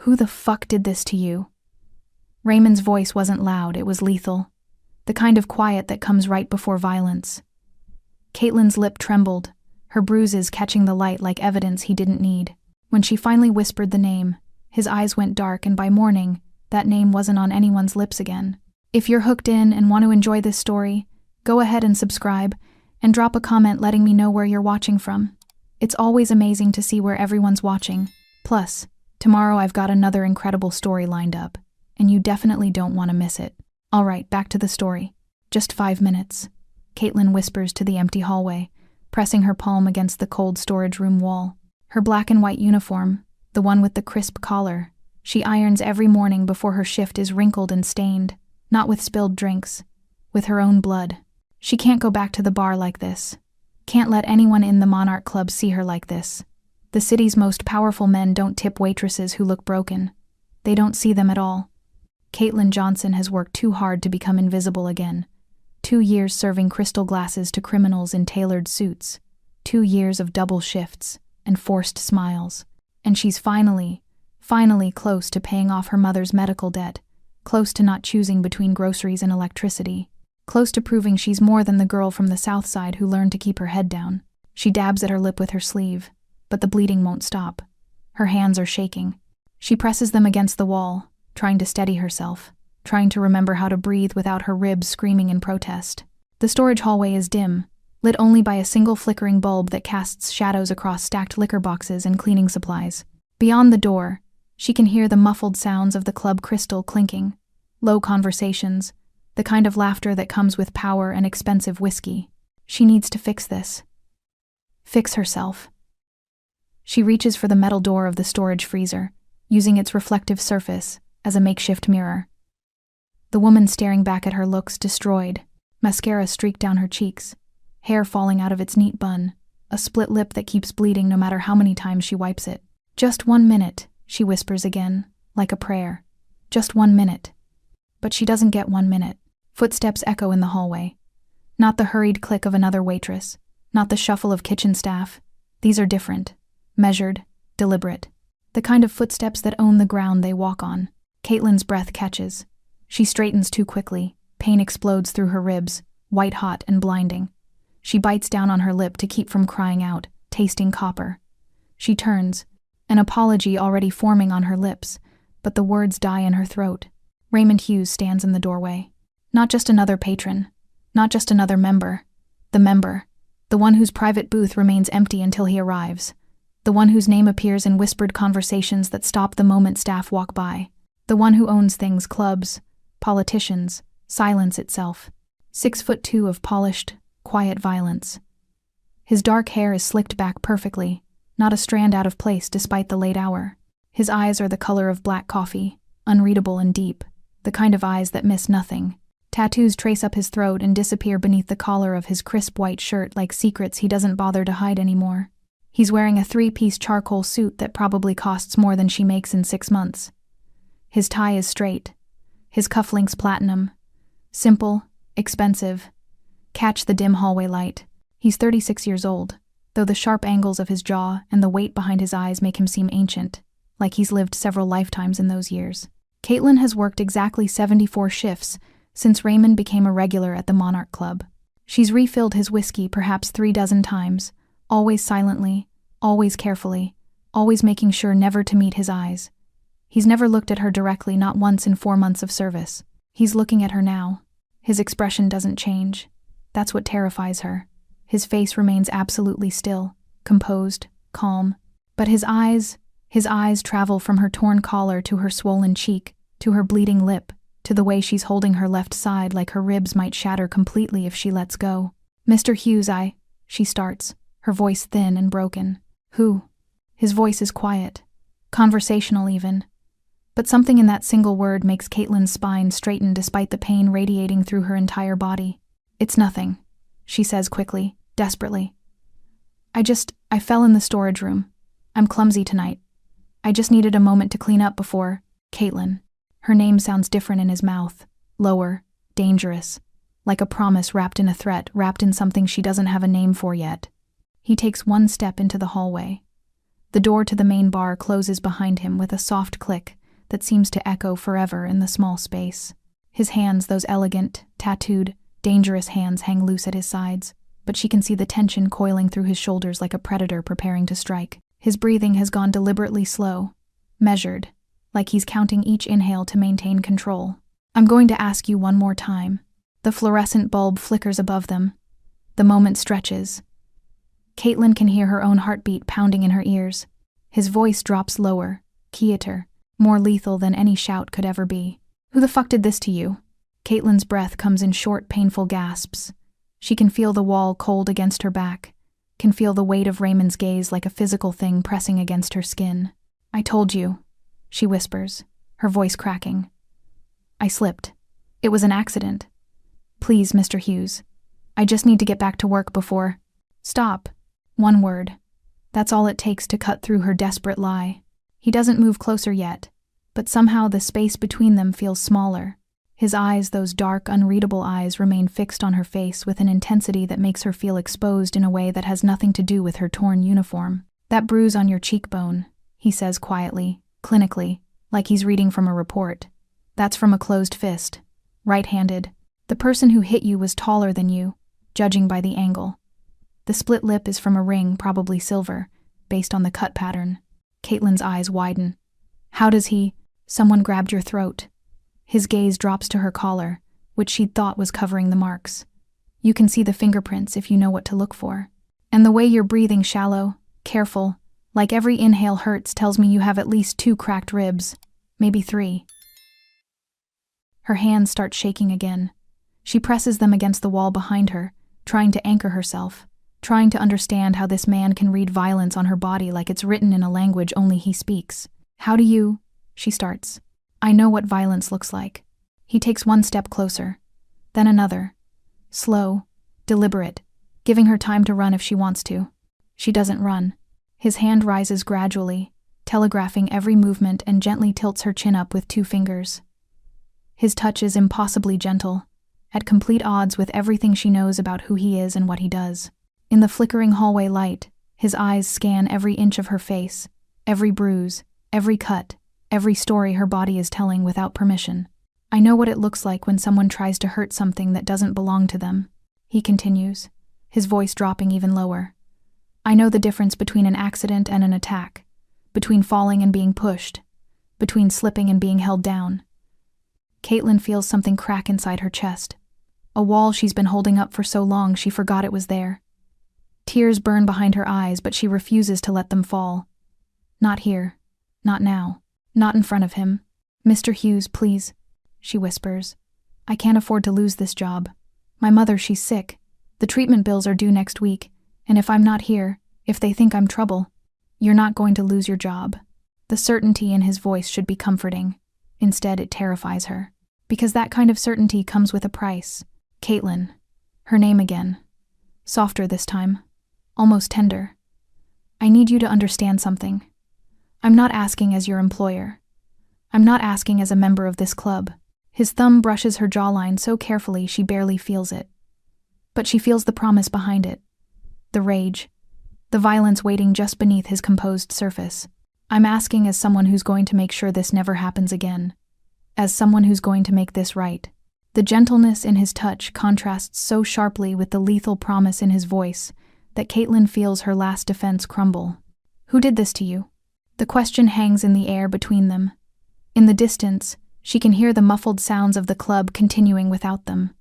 Who the fuck did this to you? Raymond's voice wasn't loud, it was lethal. The kind of quiet that comes right before violence. Caitlin's lip trembled, her bruises catching the light like evidence he didn't need. When she finally whispered the name, his eyes went dark, and by morning, that name wasn't on anyone's lips again. If you're hooked in and want to enjoy this story, go ahead and subscribe, and drop a comment letting me know where you're watching from. It's always amazing to see where everyone's watching. Plus, tomorrow I've got another incredible story lined up, and you definitely don't want to miss it. Alright, back to the story. Just 5 minutes. Caitlin whispers to the empty hallway, pressing her palm against the cold storage room wall. Her black and white uniform, the one with the crisp collar, she irons every morning before her shift is wrinkled and stained, not with spilled drinks, with her own blood. She can't go back to the bar like this. Can't let anyone in the Monarch Club see her like this. The city's most powerful men don't tip waitresses who look broken. They don't see them at all. Caitlin Johnson has worked too hard to become invisible again. 2 years serving crystal glasses to criminals in tailored suits. 2 years of double shifts and forced smiles. And she's finally close to paying off her mother's medical debt, close to not choosing between groceries and electricity, close to proving she's more than the girl from the South Side who learned to keep her head down. She dabs at her lip with her sleeve, but the bleeding won't stop. Her hands are shaking. She presses them against the wall, trying to steady herself, trying to remember how to breathe without her ribs screaming in protest. The storage hallway is dim, lit only by a single flickering bulb that casts shadows across stacked liquor boxes and cleaning supplies. Beyond the door, she can hear the muffled sounds of the club crystal clinking, low conversations, the kind of laughter that comes with power and expensive whiskey. She needs to fix this. Fix herself. She reaches for the metal door of the storage freezer, using its reflective surface as a makeshift mirror. The woman staring back at her looks destroyed, mascara streaked down her cheeks, hair falling out of its neat bun, a split lip that keeps bleeding no matter how many times she wipes it. Just 1 minute, she whispers again, like a prayer. Just 1 minute. But she doesn't get 1 minute. Footsteps echo in the hallway. Not the hurried click of another waitress, not the shuffle of kitchen staff. These are different, measured, deliberate. The kind of footsteps that own the ground they walk on. Caitlin's breath catches. She straightens too quickly. Pain explodes through her ribs, white hot and blinding. She bites down on her lip to keep from crying out, tasting copper. She turns, an apology already forming on her lips, but the words die in her throat. Raymond Hughes stands in the doorway. Not just another patron, not just another member. The one whose private booth remains empty until he arrives. The one whose name appears in whispered conversations that stop the moment staff walk by. The one who owns things, clubs, politicians, silence itself. 6'2" of polished, quiet violence. His dark hair is slicked back perfectly, not a strand out of place despite the late hour. His eyes are the color of black coffee, unreadable and deep, the kind of eyes that miss nothing. Tattoos trace up his throat and disappear beneath the collar of his crisp white shirt like secrets he doesn't bother to hide anymore. He's wearing a 3-piece charcoal suit that probably costs more than she makes in 6 months. His tie is straight, his cufflinks platinum. Simple, expensive. Catch the dim hallway light. He's 36 years old, though the sharp angles of his jaw and the weight behind his eyes make him seem ancient, like he's lived several lifetimes in those years. Caitlin has worked exactly 74 shifts since Raymond became a regular at the Monarch Club. She's refilled his whiskey perhaps 36 times, always silently, always carefully, always making sure never to meet his eyes. He's never looked at her directly, not once in 4 months of service. He's looking at her now. His expression doesn't change. That's what terrifies her. His face remains absolutely still, composed, calm. But his eyes travel from her torn collar to her swollen cheek, to her bleeding lip, to the way she's holding her left side like her ribs might shatter completely if she lets go. Mr. Hughes, she starts, her voice thin and broken. Who? His voice is quiet, conversational even. But something in that single word makes Caitlin's spine straighten despite the pain radiating through her entire body. It's nothing, she says quickly, desperately. I fell in the storage room. I'm clumsy tonight. I just needed a moment to clean up before. Caitlin. Her name sounds different in his mouth, lower, dangerous, like a promise wrapped in a threat, wrapped in something she doesn't have a name for yet. He takes 1 step into the hallway. The door to the main bar closes behind him with a soft click that seems to echo forever in the small space. His hands, those elegant, tattooed, dangerous hands, hang loose at his sides, but she can see the tension coiling through his shoulders like a predator preparing to strike. His breathing has gone deliberately slow, measured, like he's counting each inhale to maintain control. I'm going to ask you one more time. The fluorescent bulb flickers above them. The moment stretches. Caitlin can hear her own heartbeat pounding in her ears. His voice drops lower, quieter, more lethal than any shout could ever be. Who the fuck did this to you? Caitlin's breath comes in short, painful gasps. She can feel the wall cold against her back, can feel the weight of Raymond's gaze like a physical thing pressing against her skin. I told you, she whispers, her voice cracking. I slipped. It was an accident. Please, Mr. Hughes. I just need to get back to work before... Stop. One word. That's all it takes to cut through her desperate lie. He doesn't move closer yet, but somehow the space between them feels smaller. His eyes, those dark, unreadable eyes, remain fixed on her face with an intensity that makes her feel exposed in a way that has nothing to do with her torn uniform. That bruise on your cheekbone, he says quietly, clinically, like he's reading from a report. That's from a closed fist. Right-handed. The person who hit you was taller than you, judging by the angle. The split lip is from a ring, probably silver, based on the cut pattern. Caitlin's eyes widen. How does he... Someone grabbed your throat. His gaze drops to her collar, which she'd thought was covering the marks. You can see the fingerprints if you know what to look for. And the way you're breathing, shallow, careful, like every inhale hurts, tells me you have at least 2 cracked ribs, maybe 3. Her hands start shaking again. She presses them against the wall behind her, trying to anchor herself, trying to understand how this man can read violence on her body like it's written in a language only he speaks. How do you... She starts. I know what violence looks like. He takes one step closer, then another. Slow, deliberate, giving her time to run if she wants to. She doesn't run. His hand rises gradually, telegraphing every movement, and gently tilts her chin up with 2 fingers. His touch is impossibly gentle, at complete odds with everything she knows about who he is and what he does. In the flickering hallway light, his eyes scan every inch of her face, every bruise, every cut, every story her body is telling without permission. I know what it looks like when someone tries to hurt something that doesn't belong to them, he continues, his voice dropping even lower. I know the difference between an accident and an attack, between falling and being pushed, between slipping and being held down. Caitlin feels something crack inside her chest. A wall she's been holding up for so long she forgot it was there. Tears burn behind her eyes, but she refuses to let them fall. Not here. Not now. Not in front of him. Mr. Hughes, please, she whispers. I can't afford to lose this job. My mother, she's sick. The treatment bills are due next week, and if I'm not here, if they think I'm trouble, you're not going to lose your job. The certainty in his voice should be comforting. Instead, it terrifies her. Because that kind of certainty comes with a price. Caitlin. Her name again. Softer this time. Almost tender. I need you to understand something. I'm not asking as your employer. I'm not asking as a member of this club. His thumb brushes her jawline so carefully she barely feels it. But she feels the promise behind it. The rage. The violence waiting just beneath his composed surface. I'm asking as someone who's going to make sure this never happens again. As someone who's going to make this right. The gentleness in his touch contrasts so sharply with the lethal promise in his voice that Caitlin feels her last defense crumble. Who did this to you? The question hangs in the air between them. In the distance, she can hear the muffled sounds of the club continuing without them.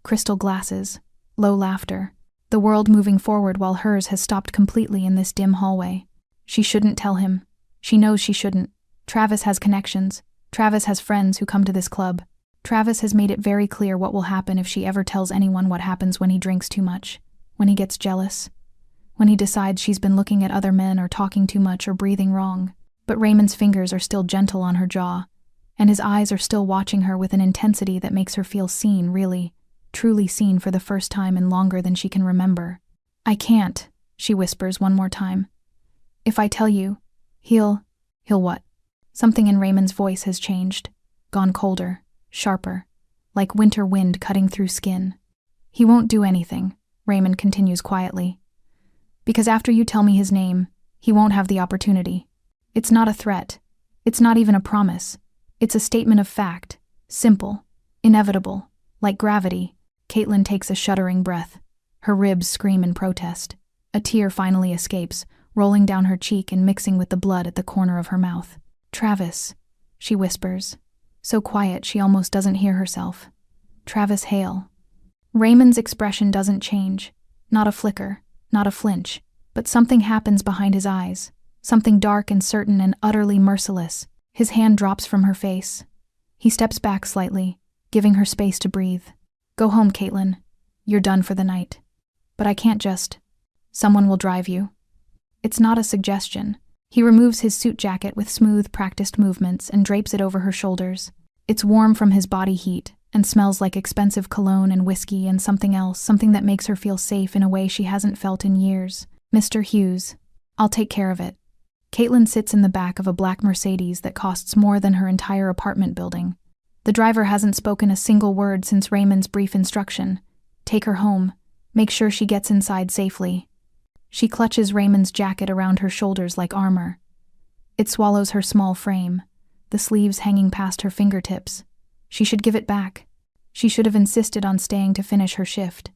Crystal glasses, low laughter, the world moving forward while hers has stopped completely in this dim hallway. She shouldn't tell him. She knows she shouldn't. Travis has connections. Travis has friends who come to this club. Travis has made it very clear what will happen if she ever tells anyone what happens when he drinks too much, when he gets jealous, when he decides she's been looking at other men or talking too much or breathing wrong. But Raymond's fingers are still gentle on her jaw, and his eyes are still watching her with an intensity that makes her feel seen, really, truly seen for the first time in longer than she can remember. I can't, she whispers one more time. If I tell you, he'll what? Something in Raymond's voice has changed, gone colder, sharper, like winter wind cutting through skin. He won't do anything, Raymond continues quietly. Because after you tell me his name, He won't have the opportunity. It's not a threat. It's not even a promise. It's a statement of fact. Simple. Inevitable. Like gravity. Caitlin takes a shuddering breath. Her ribs scream in protest. A tear finally escapes, rolling down her cheek and mixing with the blood at the corner of her mouth. "Travis," she whispers, so quiet she almost doesn't hear herself. "Travis Hale." Raymond's expression doesn't change. Not a flicker, not a flinch, but something happens behind his eyes. Something dark and certain and utterly merciless. His hand drops from her face. He steps back slightly, giving her space to breathe. "Go home, Caitlin. You're done for the night. But I can't just. Someone will drive you." It's not a suggestion. He removes his suit jacket with smooth, practiced movements and drapes it over her shoulders. It's warm from his body heat and smells like expensive cologne and whiskey and something else, something that makes her feel safe in a way she hasn't felt in years. "Mr. Hughes, I'll take care of it." Caitlin sits in the back of a black Mercedes that costs more than her entire apartment building. The driver hasn't spoken a single word since Raymond's brief instruction. Take her home. Make sure she gets inside safely. She clutches Raymond's jacket around her shoulders like armor. It swallows her small frame, the sleeves hanging past her fingertips. She should give it back. She should have insisted on staying to finish her shift.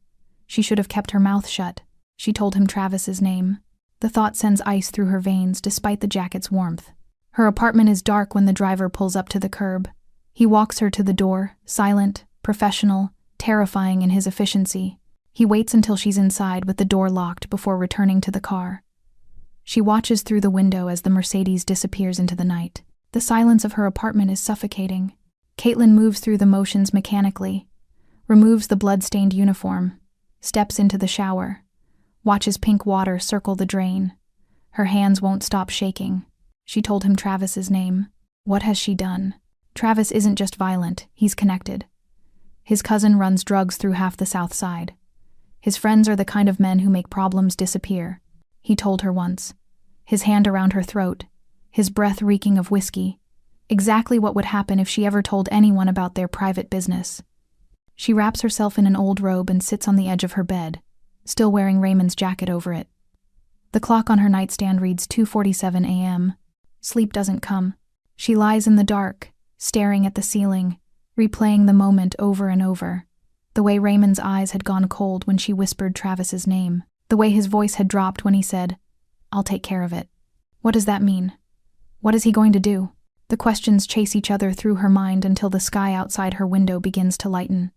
She should have kept her mouth shut. She told him Travis's name. The thought sends ice through her veins despite the jacket's warmth. Her apartment is dark when the driver pulls up to the curb. He walks her to the door, silent, professional, terrifying in his efficiency. He waits until she's inside with the door locked before returning to the car. She watches through the window as the Mercedes disappears into the night. The silence of her apartment is suffocating. Caitlin moves through the motions mechanically, removes the blood-stained uniform, steps into the shower, watches pink water circle the drain. Her hands won't stop shaking. She told him Travis's name. What has she done? Travis isn't just violent, he's connected. His cousin runs drugs through half the South Side. His friends are the kind of men who make problems disappear, he told her once. His hand around her throat, his breath reeking of whiskey. Exactly what would happen if she ever told anyone about their private business. She wraps herself in an old robe and sits on the edge of her bed, still wearing Raymond's jacket over it. The clock on her nightstand reads 2:47 a.m. Sleep doesn't come. She lies in the dark, staring at the ceiling, replaying the moment over and over. The way Raymond's eyes had gone cold when she whispered Travis's name. The way his voice had dropped when he said, "I'll take care of it." What does that mean? What is he going to do? The questions chase each other through her mind until the sky outside her window begins to lighten.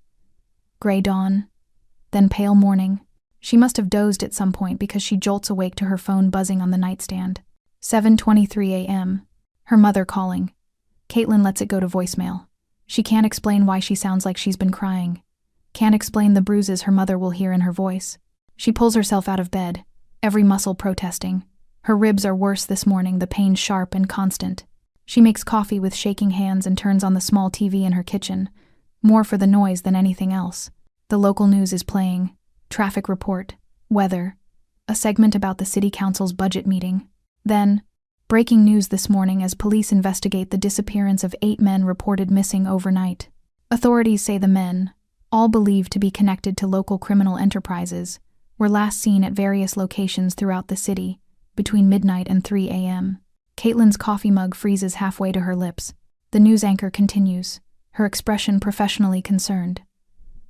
Gray dawn, then pale morning. She must have dozed at some point because she jolts awake to her phone buzzing on the nightstand. 7:23 a.m. Her mother calling. Caitlin lets it go to voicemail. She can't explain why she sounds like she's been crying. Can't explain the bruises her mother will hear in her voice. She pulls herself out of bed, every muscle protesting. Her ribs are worse this morning, the pain sharp and constant. She makes coffee with shaking hands and turns on the small TV in her kitchen, more for the noise than anything else. The local news is playing. Traffic report, weather, a segment about the city council's budget meeting. Then, breaking news this morning as police investigate the disappearance of 8 men reported missing overnight. Authorities say the men, all believed to be connected to local criminal enterprises, were last seen at various locations throughout the city, between midnight and 3 a.m. Caitlin's coffee mug freezes halfway to her lips. The news anchor continues, her expression professionally concerned.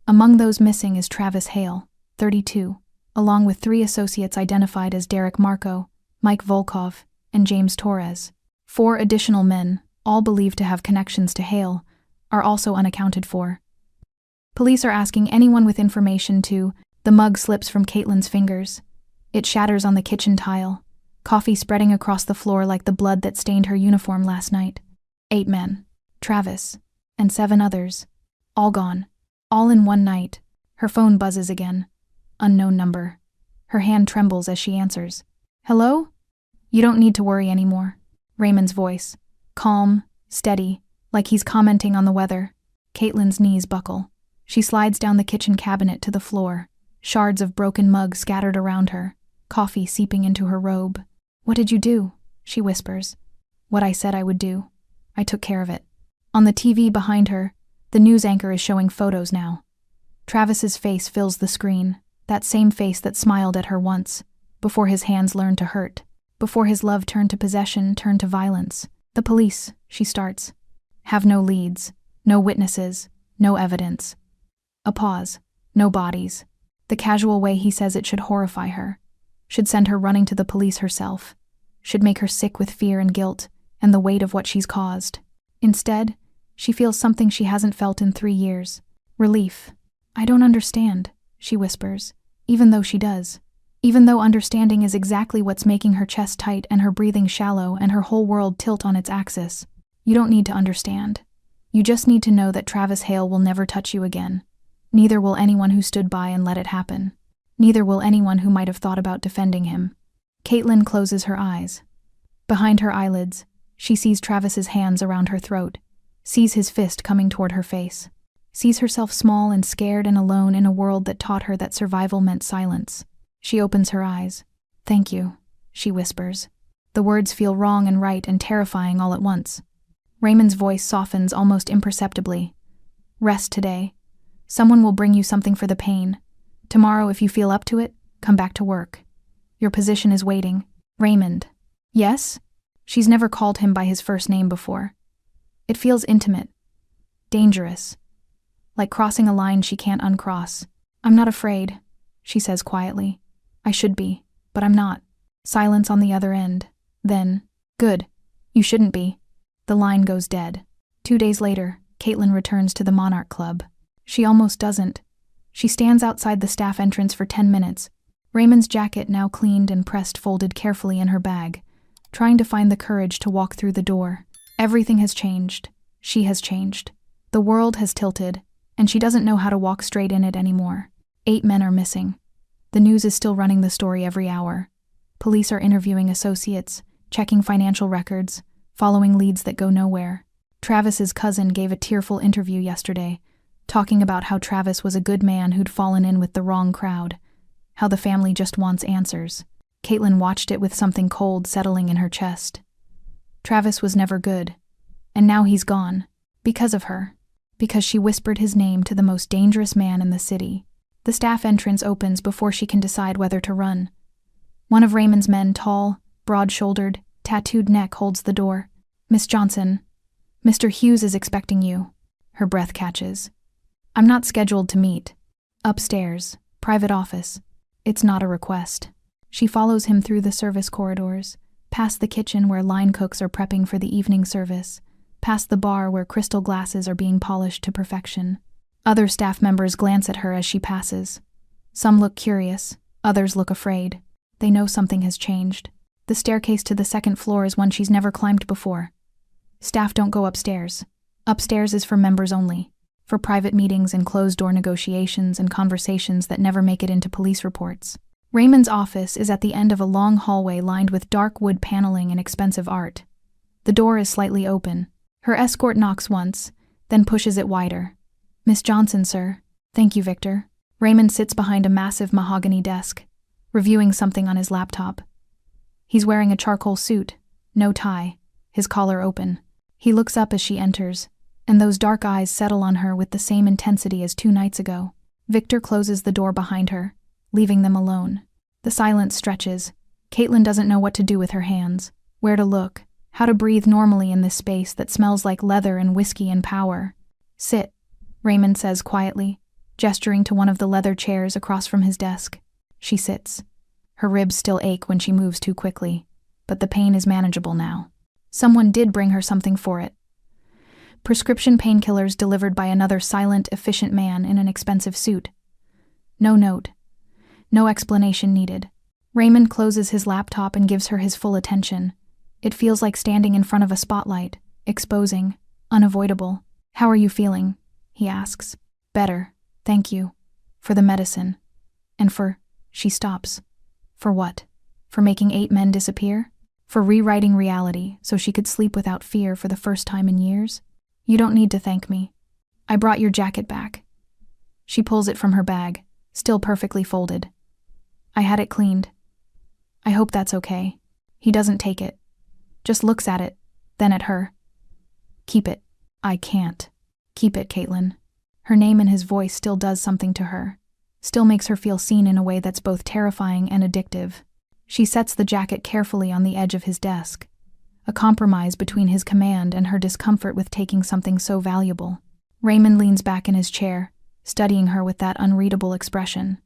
Among those missing is Travis Hale, 32, along with 3 associates identified as Derek Marco, Mike Volkov, and James Torres. 4 additional men, all believed to have connections to Hale, are also unaccounted for. Police are asking anyone with information to. The mug slips from Caitlin's fingers. It shatters on the kitchen tile, coffee spreading across the floor like the blood that stained her uniform last night. 8 men, Travis, and 7 others, all gone, all in one night. Her phone buzzes again. Unknown number. Her hand trembles as she answers. "Hello? You don't need to worry anymore." Raymond's voice, calm, steady, like he's commenting on the weather. Caitlin's knees buckle. She slides down the kitchen cabinet to the floor, shards of broken mug scattered around her, coffee seeping into her robe. "What did you do?" she whispers. "What I said I would do. I took care of it." On the TV behind her, the news anchor is showing photos now. Travis's face fills the screen, that same face that smiled at her once, before his hands learned to hurt. before his love turned to possession, turned to violence. The police, she starts, have no leads, no witnesses, no evidence. A pause, no bodies. The casual way he says it should horrify her, should send her running to the police herself, should make her sick with fear and guilt and the weight of what she's caused. Instead, she feels something she hasn't felt in 3 years. Relief. I don't understand, she whispers, even though she does. Even though understanding is exactly what's making her chest tight and her breathing shallow and her whole world tilt on its axis. You don't need to understand. You just need to know that Travis Hale will never touch you again. Neither will anyone who stood by and let it happen. Neither will anyone who might have thought about defending him. Caitlin closes her eyes. Behind her eyelids, she sees Travis's hands around her throat, sees his fist coming toward her face, sees herself small and scared and alone in a world that taught her that survival meant silence. She opens her eyes. "Thank you," she whispers. The words feel wrong and right and terrifying all at once. Raymond's voice softens almost imperceptibly. "Rest today. Someone will bring you something for the pain. Tomorrow, if you feel up to it, come back to work. Your position is waiting." "Raymond." "Yes?" She's never called him by his first name before. It feels intimate. Dangerous. Like crossing a line she can't uncross. "I'm not afraid," she says quietly. "I should be, but I'm not." Silence on the other end. Then, "Good. You shouldn't be." The line goes dead. 2 days later, Caitlin returns to the Monarch Club. She almost doesn't. She stands outside the staff entrance for 10 minutes, Raymond's jacket now cleaned and pressed folded carefully in her bag, trying to find the courage to walk through the door. Everything has changed. She has changed. The world has tilted, and she doesn't know how to walk straight in it anymore. 8 men are missing. The news is still running the story every hour. Police are interviewing associates, checking financial records, following leads that go nowhere. Travis's cousin gave a tearful interview yesterday, talking about how Travis was a good man who'd fallen in with the wrong crowd, how the family just wants answers. Caitlin watched it with something cold settling in her chest. Travis was never good, and now he's gone. Because of her. Because she whispered his name to the most dangerous man in the city. The staff entrance opens before she can decide whether to run. One of Raymond's men, tall, broad-shouldered, tattooed neck, holds the door. "Miss Johnson, Mr. Hughes is expecting you." Her breath catches. "I'm not scheduled to meet." "Upstairs, private office." It's not a request. She follows him through the service corridors, past the kitchen where line cooks are prepping for the evening service, past the bar where crystal glasses are being polished to perfection. Other staff members glance at her as she passes. Some look curious, others look afraid. They know something has changed. The staircase to the second floor is one she's never climbed before. Staff don't go upstairs. Upstairs is for members only, for private meetings and closed-door negotiations and conversations that never make it into police reports. Raymond's office is at the end of a long hallway lined with dark wood paneling and expensive art. The door is slightly open. Her escort knocks once, then pushes it wider. "Miss Johnson, sir." "Thank you, Victor." Raymond sits behind a massive mahogany desk, reviewing something on his laptop. He's wearing a charcoal suit, no tie, his collar open. He looks up as she enters, and those dark eyes settle on her with the same intensity as 2 nights ago. Victor closes the door behind her, leaving them alone. The silence stretches. Caitlin doesn't know what to do with her hands, where to look, how to breathe normally in this space that smells like leather and whiskey and power. "Sit," Raymond says quietly, gesturing to one of the leather chairs across from his desk. She sits. Her ribs still ache when she moves too quickly, but the pain is manageable now. Someone did bring her something for it. Prescription painkillers delivered by another silent, efficient man in an expensive suit. No note. No explanation needed. Raymond closes his laptop and gives her his full attention. It feels like standing in front of a spotlight, exposing, unavoidable. "How are you feeling?" he asks. "Better, thank you. For the medicine. And for..." She stops. For what? For making 8 men disappear? For rewriting reality so she could sleep without fear for the first time in years? "You don't need to thank me. I brought your jacket back." She pulls it from her bag, still perfectly folded. "I had it cleaned. I hope that's okay." He doesn't take it. Just looks at it, then at her. "Keep it." "I can't." "Keep it, Caitlin." Her name in his voice still does something to her, still makes her feel seen in a way that's both terrifying and addictive. She sets the jacket carefully on the edge of his desk, a compromise between his command and her discomfort with taking something so valuable. Raymond leans back in his chair, studying her with that unreadable expression.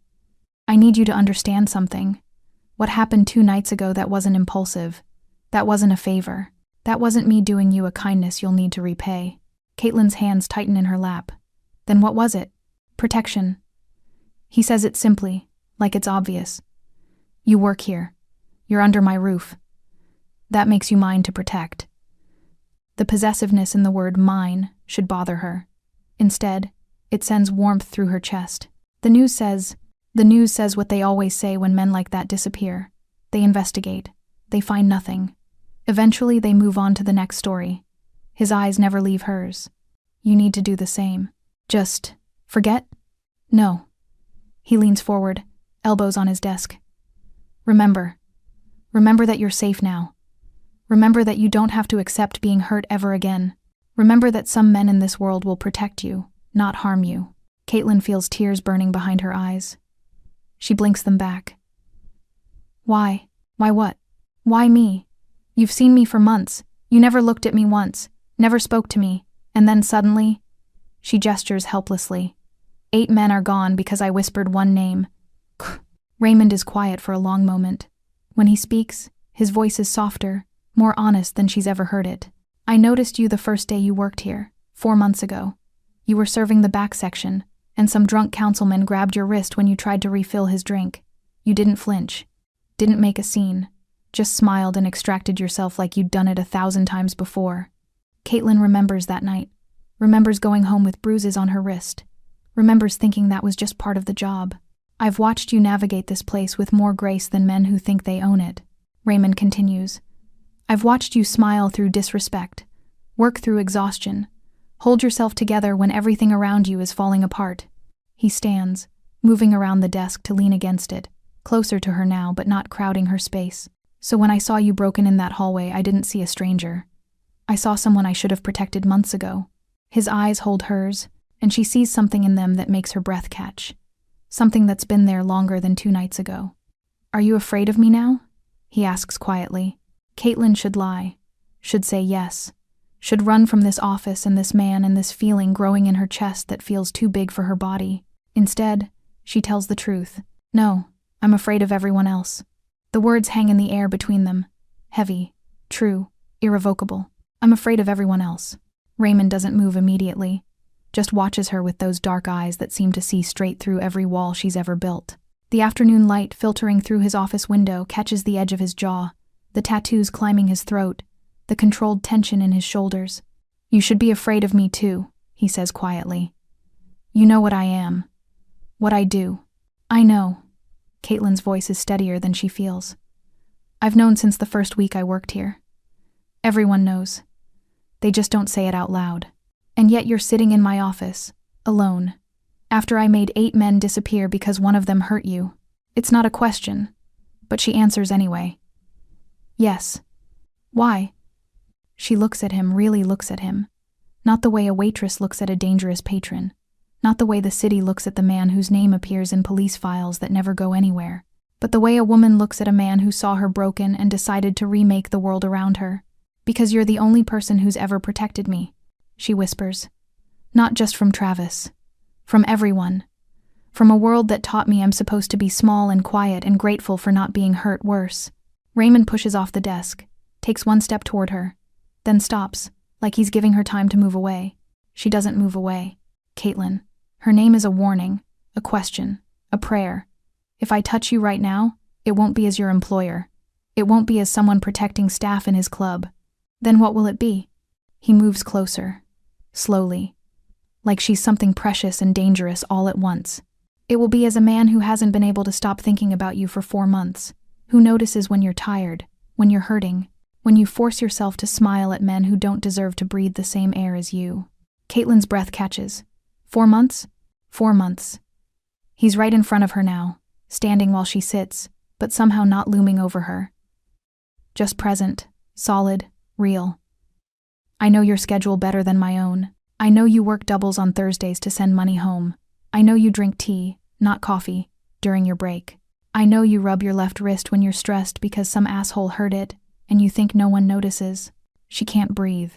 I need you to understand something. What happened 2 nights ago, that wasn't impulsive. That wasn't a favor. That wasn't me doing you a kindness you'll need to repay. Caitlin's hands tighten in her lap. Then what was it? Protection. He says it simply, like it's obvious. You work here. You're under my roof. That makes you mine to protect. The possessiveness in the word mine should bother her. Instead, it sends warmth through her chest. The news says what they always say when men like that disappear. They investigate. They find nothing. Eventually, they move on to the next story. His eyes never leave hers. You need to do the same. Just forget? No. He leans forward, elbows on his desk. Remember that you're safe now. Remember that you don't have to accept being hurt ever again. Remember that some men in this world will protect you, not harm you. Caitlin feels tears burning behind her eyes. She blinks them back. Why? Why what? Why me? You've seen me for months. You never looked at me once, never spoke to me, and then suddenly... She gestures helplessly. 8 men are gone because I whispered one name. Raymond is quiet for a long moment. When he speaks, his voice is softer, more honest than she's ever heard it. I noticed you the first day you worked here, 4 months ago. You were serving the back section, and some drunk councilman grabbed your wrist when you tried to refill his drink. You didn't flinch, didn't make a scene, just smiled and extracted yourself like you'd done it 1,000 times before. Caitlin remembers that night, remembers going home with bruises on her wrist, remembers thinking that was just part of the job. I've watched you navigate this place with more grace than men who think they own it. Raymond continues. I've watched you smile through disrespect, work through exhaustion, hold yourself together when everything around you is falling apart. He stands, moving around the desk to lean against it, closer to her now but not crowding her space. So when I saw you broken in that hallway, I didn't see a stranger. I saw someone I should have protected months ago. His eyes hold hers, and she sees something in them that makes her breath catch. Something that's been there longer than 2 nights ago. Are you afraid of me now? He asks quietly. Caitlin should lie, should say yes, should run from this office and this man and this feeling growing in her chest that feels too big for her body. Instead, she tells the truth. No, I'm afraid of everyone else. The words hang in the air between them, heavy, true, irrevocable. I'm afraid of everyone else. Raymond doesn't move immediately, just watches her with those dark eyes that seem to see straight through every wall she's ever built. The afternoon light filtering through his office window catches the edge of his jaw, the tattoos climbing his throat, the controlled tension in his shoulders. You should be afraid of me too, he says quietly. You know what I am. What I do. I know. Caitlin's voice is steadier than she feels. I've known since the first week I worked here. Everyone knows. They just don't say it out loud. And yet you're sitting in my office, alone, after I made 8 men disappear because one of them hurt you. It's not a question, but she answers anyway. Yes. Why? She looks at him, really looks at him. Not the way a waitress looks at a dangerous patron. Not the way the city looks at the man whose name appears in police files that never go anywhere. But the way a woman looks at a man who saw her broken and decided to remake the world around her. Because you're the only person who's ever protected me, she whispers. Not just from Travis. From everyone. From a world that taught me I'm supposed to be small and quiet and grateful for not being hurt worse. Raymond pushes off the desk, takes 1 step toward her, then stops, like he's giving her time to move away. She doesn't move away. Caitlin. Her name is a warning, a question, a prayer. If I touch you right now, it won't be as your employer. It won't be as someone protecting staff in his club. Then what will it be? He moves closer, slowly, like she's something precious and dangerous all at once. It will be as a man who hasn't been able to stop thinking about you for 4 months, who notices when you're tired, when you're hurting, when you force yourself to smile at men who don't deserve to breathe the same air as you. Caitlin's breath catches. 4 months? 4 months. He's right in front of her now, standing while she sits, but somehow not looming over her. Just present, solid, real. I know your schedule better than my own. I know you work doubles on Thursdays to send money home. I know you drink tea, not coffee, during your break. I know you rub your left wrist when you're stressed because some asshole hurt it, and you think no one notices. She can't breathe,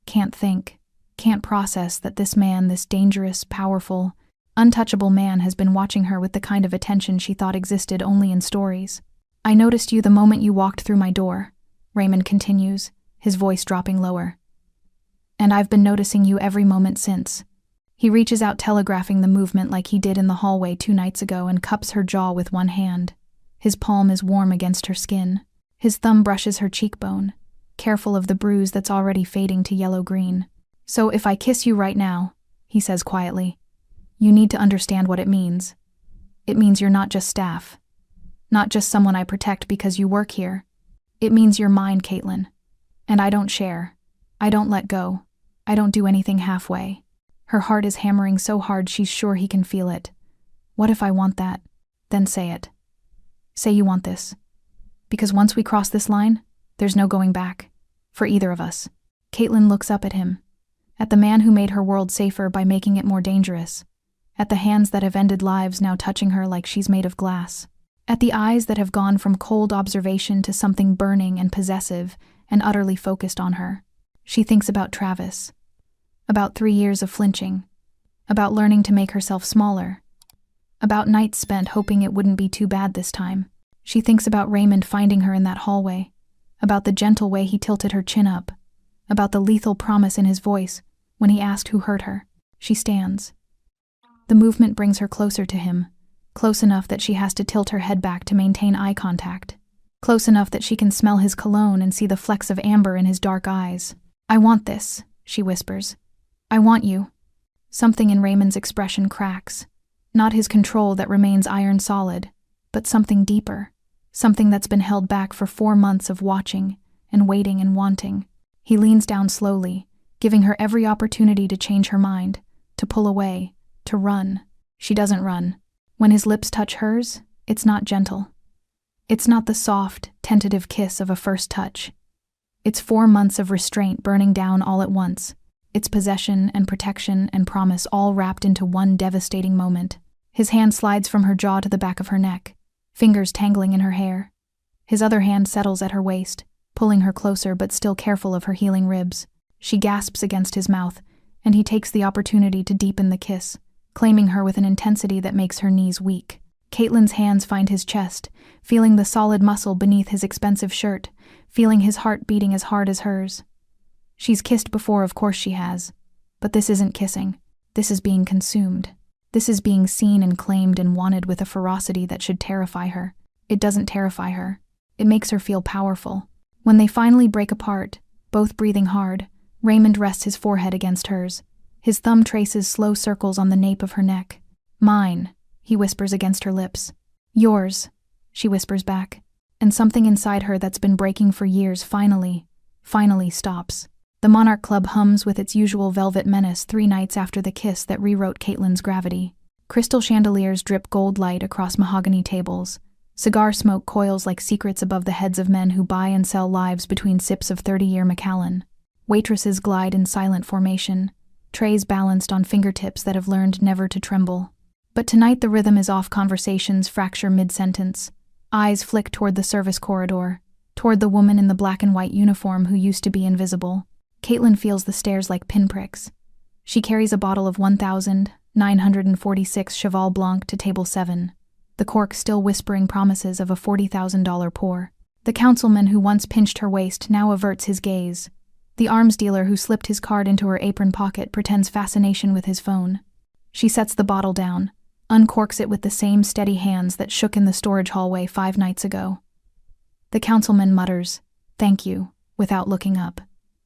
can't think, can't process that this man, this dangerous, powerful, untouchable man has been watching her with the kind of attention she thought existed only in stories. I noticed you the moment you walked through my door, Raymond continues, his voice dropping lower. And I've been noticing you every moment since. He reaches out, telegraphing the movement like he did in the hallway 2 nights ago, and cups her jaw with one hand. His palm is warm against her skin. His thumb brushes her cheekbone, careful of the bruise that's already fading to yellow-green. So if I kiss you right now, he says quietly, you need to understand what it means. It means you're not just staff. Not just someone I protect because you work here. It means you're mine, Caitlin. And I don't share. I don't let go. I don't do anything halfway. Her heart is hammering so hard she's sure he can feel it. What if I want that? Then say it. Say you want this. Because once we cross this line, there's no going back. For either of us. Caitlin looks up at him. At the man who made her world safer by making it more dangerous. At the hands that have ended lives now touching her like she's made of glass. At the eyes that have gone from cold observation to something burning and possessive and utterly focused on her. She thinks about Travis. About 3 years of flinching. About learning to make herself smaller. About nights spent hoping it wouldn't be too bad this time. She thinks about Raymond finding her in that hallway. About the gentle way he tilted her chin up. About the lethal promise in his voice when he asked who hurt her. She stands. The movement brings her closer to him. Close enough that she has to tilt her head back to maintain eye contact. Close enough that she can smell his cologne and see the flecks of amber in his dark eyes. I want this, she whispers. I want you. Something in Raymond's expression cracks. Not his control that remains iron solid, but something deeper. Something that's been held back for 4 months of watching and waiting and wanting. He leans down slowly, giving her every opportunity to change her mind, to pull away, to run. She doesn't run. When his lips touch hers, it's not gentle. It's not the soft, tentative kiss of a first touch. It's 4 months of restraint burning down all at once. It's possession and protection and promise all wrapped into one devastating moment. His hand slides from her jaw to the back of her neck, fingers tangling in her hair. His other hand settles at her waist, pulling her closer but still careful of her healing ribs. She gasps against his mouth, and he takes the opportunity to deepen the kiss, claiming her with an intensity that makes her knees weak. Caitlin's hands find his chest, feeling the solid muscle beneath his expensive shirt, feeling his heart beating as hard as hers. She's kissed before, of course she has. But this isn't kissing. This is being consumed. This is being seen and claimed and wanted with a ferocity that should terrify her. It doesn't terrify her. It makes her feel powerful. When they finally break apart, both breathing hard, Raymond rests his forehead against hers. His thumb traces slow circles on the nape of her neck. Mine, he whispers against her lips. Yours, she whispers back. And something inside her that's been breaking for years finally stops. The Monarch Club hums with its usual velvet menace 3 nights after the kiss that rewrote Caitlin's gravity. Crystal chandeliers drip gold light across mahogany tables. Cigar smoke coils like secrets above the heads of men who buy and sell lives between sips of 30-year Macallan. Waitresses glide in silent formation, trays balanced on fingertips that have learned never to tremble. But tonight the rhythm is off, conversations fracture mid-sentence. Eyes flick toward the service corridor, toward the woman in the black and white uniform who used to be invisible. Caitlin feels the stares like pinpricks. She carries a bottle of 1,946 Cheval Blanc to table 7, the cork still whispering promises of a $40,000 pour. The councilman who once pinched her waist now averts his gaze. The arms dealer who slipped his card into her apron pocket pretends fascination with his phone. She sets the bottle down, uncorks it with the same steady hands that shook in the storage hallway 5 nights ago. The councilman mutters, "Thank you," without looking up.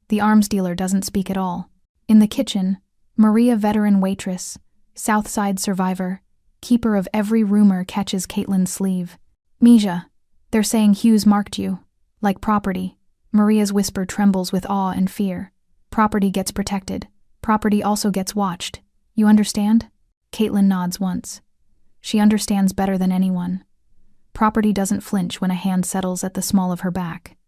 The arms dealer doesn't speak at all. In the kitchen, Maria, veteran waitress, South Side survivor, keeper of every rumor, catches Caitlin's sleeve. "Misha, they're saying Hughes marked you. Like property." Maria's whisper trembles with awe and fear. "Property gets protected. Property also gets watched. You understand?" Caitlin nods once. She understands better than anyone. Property doesn't flinch when a hand settles at the small of her back.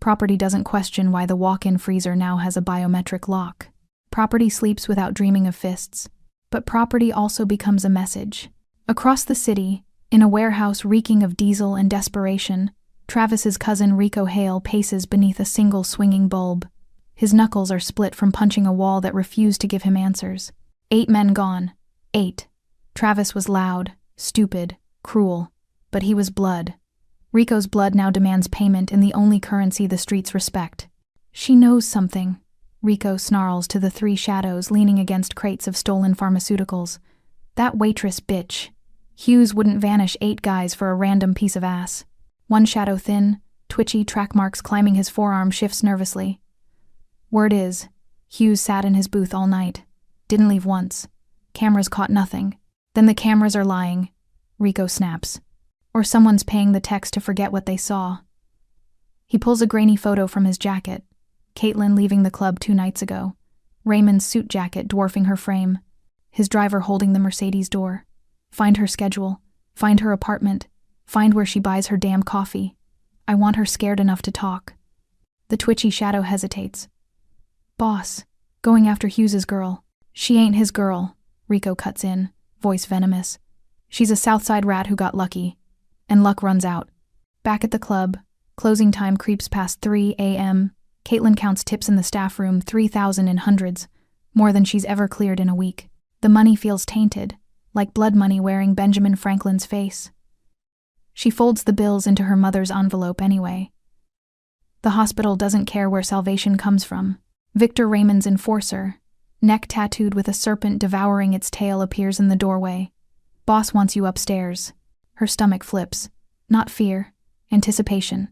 Property doesn't question why the walk-in freezer now has a biometric lock. Property sleeps without dreaming of fists. But property also becomes a message. Across the city, In a warehouse reeking of diesel and desperation, Travis's cousin Rico Hale paces beneath a single swinging bulb. His knuckles are split from punching a wall that refused to give him answers. 8 men gone. 8. Travis was loud, stupid, cruel, but he was blood. Rico's blood now demands payment in the only currency the streets respect. She knows something, Rico snarls to the 3 shadows leaning against crates of stolen pharmaceuticals. That waitress bitch. Hughes wouldn't vanish 8 guys for a random piece of ass. One shadow thin, twitchy, track marks climbing his forearm shifts nervously. Word is, Hughes sat in his booth all night. Didn't leave once. Cameras caught nothing. Then the cameras are lying. Rico snaps. Or someone's paying the techs to forget what they saw. He pulls a grainy photo from his jacket. Caitlin leaving the club 2 nights ago. Raymond's suit jacket dwarfing her frame. His driver holding the Mercedes door. Find her schedule. Find her apartment. Find where she buys her damn coffee. I want her scared enough to talk. The twitchy shadow hesitates. Boss, going after Hughes's girl. She ain't his girl, Rico cuts in, voice venomous. She's a Southside rat who got lucky. And luck runs out. Back at the club, closing time creeps past 3 a.m. Caitlin counts tips in the staff room, 3,000 in hundreds, more than she's ever cleared in a week. The money feels tainted, like blood money wearing Benjamin Franklin's face. She folds the bills into her mother's envelope anyway. The hospital doesn't care where salvation comes from. Victor Raymond's enforcer, neck tattooed with a serpent devouring its tail, appears in the doorway. Boss wants you upstairs. Her stomach flips. Not fear, anticipation.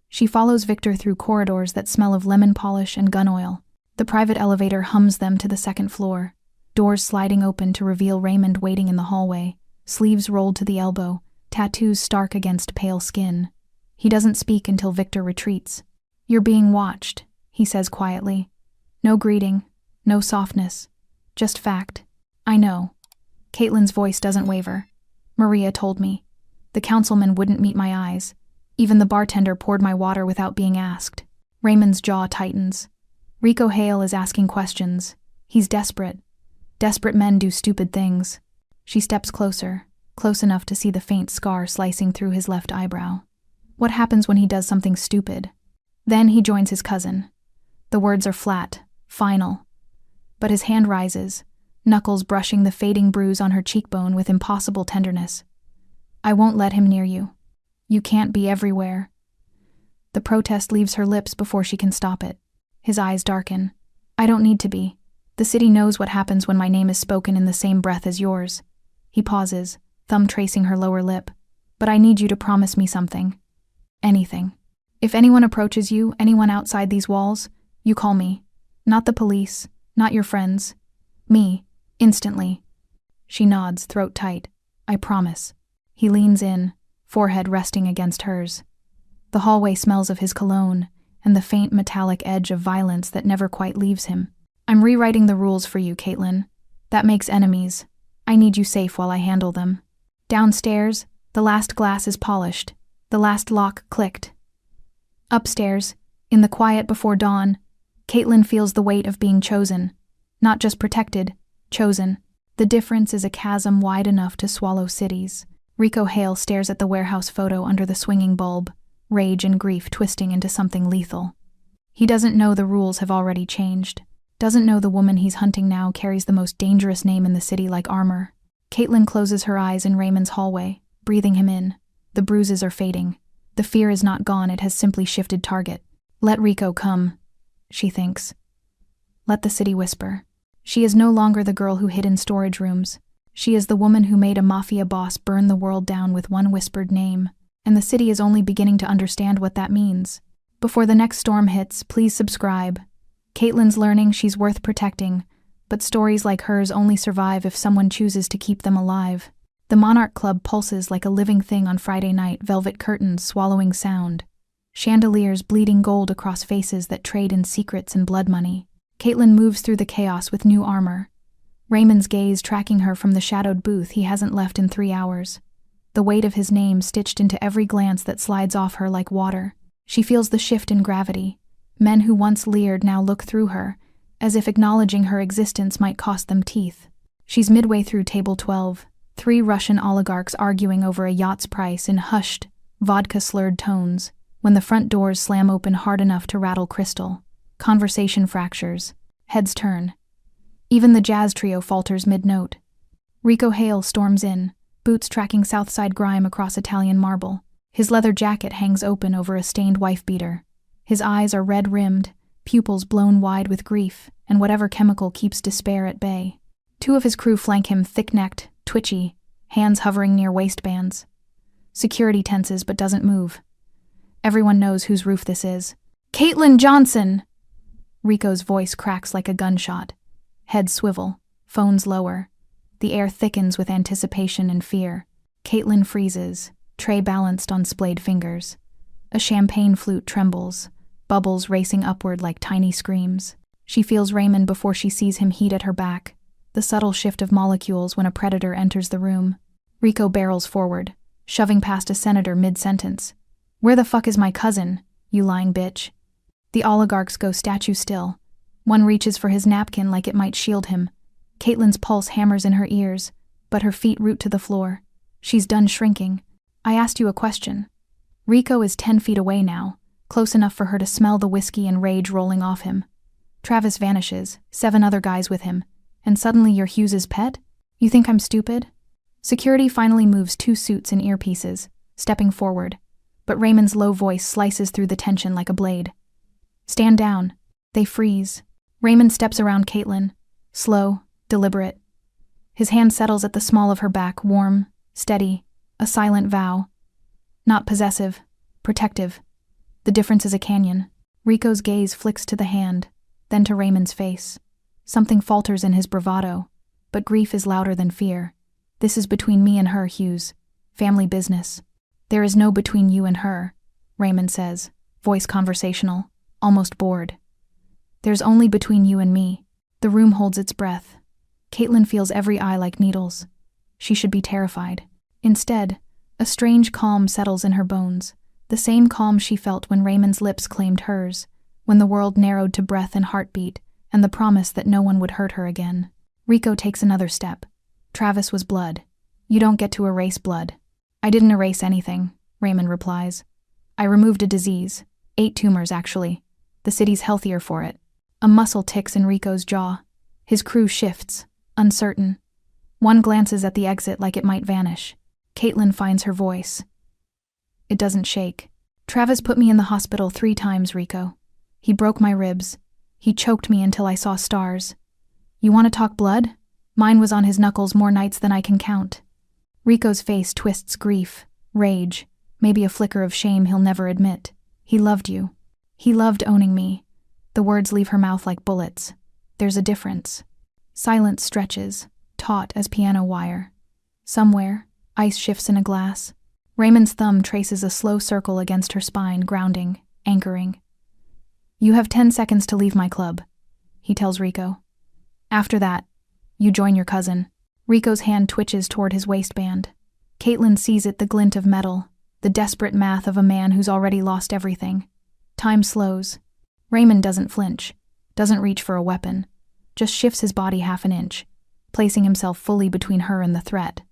She follows Victor through corridors that smell of lemon polish and gun oil. The private elevator hums them to the 2nd floor. Doors sliding open to reveal Raymond waiting in the hallway, sleeves rolled to the elbow, tattoos stark against pale skin. He doesn't speak until Victor retreats. You're being watched, he says quietly. No greeting, no softness, just fact. I know. Caitlin's voice doesn't waver. Maria told me. The councilman wouldn't meet my eyes. Even the bartender poured my water without being asked. Raymond's jaw tightens. Rico Hale is asking questions. He's desperate. Desperate men do stupid things. She steps closer, close enough to see the faint scar slicing through his left eyebrow. What happens when he does something stupid? Then he joins his cousin. The words are flat, final. But his hand rises, knuckles brushing the fading bruise on her cheekbone with impossible tenderness. I won't let him near you. You can't be everywhere. The protest leaves her lips before she can stop it. His eyes darken. I don't need to be. The city knows what happens when my name is spoken in the same breath as yours. He pauses, thumb tracing her lower lip. But I need you to promise me something. Anything. If anyone approaches you, anyone outside these walls, you call me. Not the police, not your friends. Me, instantly. She nods, throat tight. I promise. He leans in, forehead resting against hers. The hallway smells of his cologne, and the faint metallic edge of violence that never quite leaves him. I'm rewriting the rules for you, Caitlin. That makes enemies. I need you safe while I handle them. Downstairs, the last glass is polished. The last lock clicked. Upstairs, in the quiet before dawn, Caitlin feels the weight of being chosen. Not just protected, chosen. The difference is a chasm wide enough to swallow cities. Rico Hale stares at the warehouse photo under the swinging bulb, rage and grief twisting into something lethal. He doesn't know the rules have already changed. Doesn't know the woman he's hunting now carries the most dangerous name in the city like armor. Caitlin closes her eyes in Raymond's hallway, breathing him in. The bruises are fading. The fear is not gone, it has simply shifted target. Let Rico come, she thinks. Let the city whisper. She is no longer the girl who hid in storage rooms. She is the woman who made a mafia boss burn the world down with one whispered name, and the city is only beginning to understand what that means. Before the next storm hits, please subscribe. Caitlin's learning she's worth protecting, but stories like hers only survive if someone chooses to keep them alive. The Monarch Club pulses like a living thing on Friday night, velvet curtains swallowing sound. Chandeliers bleeding gold across faces that trade in secrets and blood money. Caitlin moves through the chaos with new armor. Raymond's gaze tracking her from the shadowed booth he hasn't left in 3 hours. The weight of his name stitched into every glance that slides off her like water. She feels the shift in gravity. Men who once leered now look through her, as if acknowledging her existence might cost them teeth. She's midway through table 12, 3 Russian oligarchs arguing over a yacht's price in hushed, vodka-slurred tones. When the front doors slam open hard enough to rattle crystal, conversation fractures, heads turn. Even the jazz trio falters mid-note. Rico Hale storms in, boots tracking Southside grime across Italian marble. His leather jacket hangs open over a stained wife-beater. His eyes are red-rimmed, pupils blown wide with grief, and whatever chemical keeps despair at bay. 2 of his crew flank him, thick-necked, twitchy, hands hovering near waistbands. Security tenses but doesn't move. Everyone knows whose roof this is. "Caitlin Johnson!" Rico's voice cracks like a gunshot. Heads swivel, phones lower. The air thickens with anticipation and fear. Caitlin freezes, tray balanced on splayed fingers. A champagne flute trembles, bubbles racing upward like tiny screams. She feels Raymond before she sees him heat at her back, the subtle shift of molecules when a predator enters the room. Rico barrels forward, shoving past a senator mid-sentence. "Where the fuck is my cousin, you lying bitch?" The oligarchs go statue still. One reaches for his napkin like it might shield him. Caitlin's pulse hammers in her ears, but her feet root to the floor. She's done shrinking. "I asked you a question." Rico is 10 feet away now, close enough for her to smell the whiskey and rage rolling off him. Travis vanishes, 7 other guys with him, and suddenly you're Hughes's pet? You think I'm stupid? Security finally moves 2 suits and earpieces, stepping forward, but Raymond's low voice slices through the tension like a blade. "Stand down." They freeze. Raymond steps around Caitlin, slow, deliberate. His hand settles at the small of her back, warm, steady, a silent vow. Not possessive, protective. The difference is a canyon. Rico's gaze flicks to the hand, then to Raymond's face. Something falters in his bravado, but grief is louder than fear. "This is between me and her, Hughes. Family business." "There is no between you and her," Raymond says, voice conversational, almost bored. "There's only between you and me." The room holds its breath. Caitlin feels every eye like needles. She should be terrified. Instead, a strange calm settles in her bones, the same calm she felt when Raymond's lips claimed hers, when the world narrowed to breath and heartbeat, and the promise that no one would hurt her again. Rico takes another step. "Travis was blood. You don't get to erase blood." "I didn't erase anything," Raymond replies. "I removed a disease. 8 tumors, actually. The city's healthier for it." A muscle ticks in Rico's jaw. His crew shifts, uncertain. One glances at the exit like it might vanish. Caitlin finds her voice. It doesn't shake. "Travis put me in the hospital 3 times, Rico. He broke my ribs. He choked me until I saw stars. You want to talk blood? Mine was on his knuckles more nights than I can count." Rico's face twists grief, rage, maybe a flicker of shame he'll never admit. "He loved you. He loved owning me." The words leave her mouth like bullets. There's a difference. Silence stretches, taut as piano wire. Somewhere, ice shifts in a glass. Raymond's thumb traces a slow circle against her spine, grounding, anchoring. "You have 10 seconds to leave my club," he tells Rico. "After that, you join your cousin." Rico's hand twitches toward his waistband. Caitlin sees it, the glint of metal, the desperate math of a man who's already lost everything. Time slows. Raymond doesn't flinch, doesn't reach for a weapon, just shifts his body half an inch, placing himself fully between her and the threat.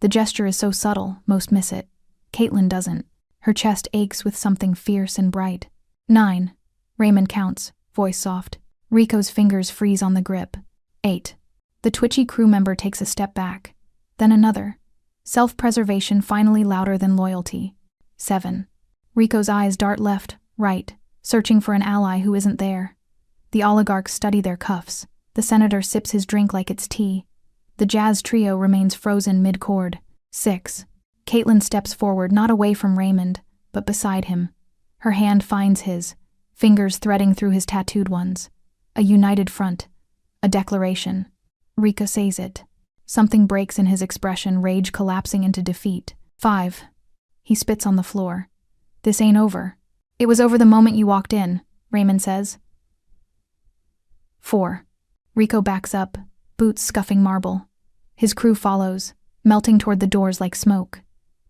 The gesture is so subtle, most miss it. Caitlin doesn't. Her chest aches with something fierce and bright. 9. Raymond counts, voice soft. Rico's fingers freeze on the grip. 8. The twitchy crew member takes a step back, then another. Self-preservation finally louder than loyalty. 7. Rico's eyes dart left, right, searching for an ally who isn't there. The oligarchs study their cuffs. The senator sips his drink like it's tea. The jazz trio remains frozen mid-chord. 6. Caitlin steps forward, not away from Raymond, but beside him. Her hand finds his, fingers threading through his tattooed ones. A united front. A declaration. Rico says it. Something breaks in his expression, rage collapsing into defeat. 5. He spits on the floor. "This ain't over." "It was over the moment you walked in," Raymond says. 4. Rico backs up, boots scuffing marble. His crew follows, melting toward the doors like smoke.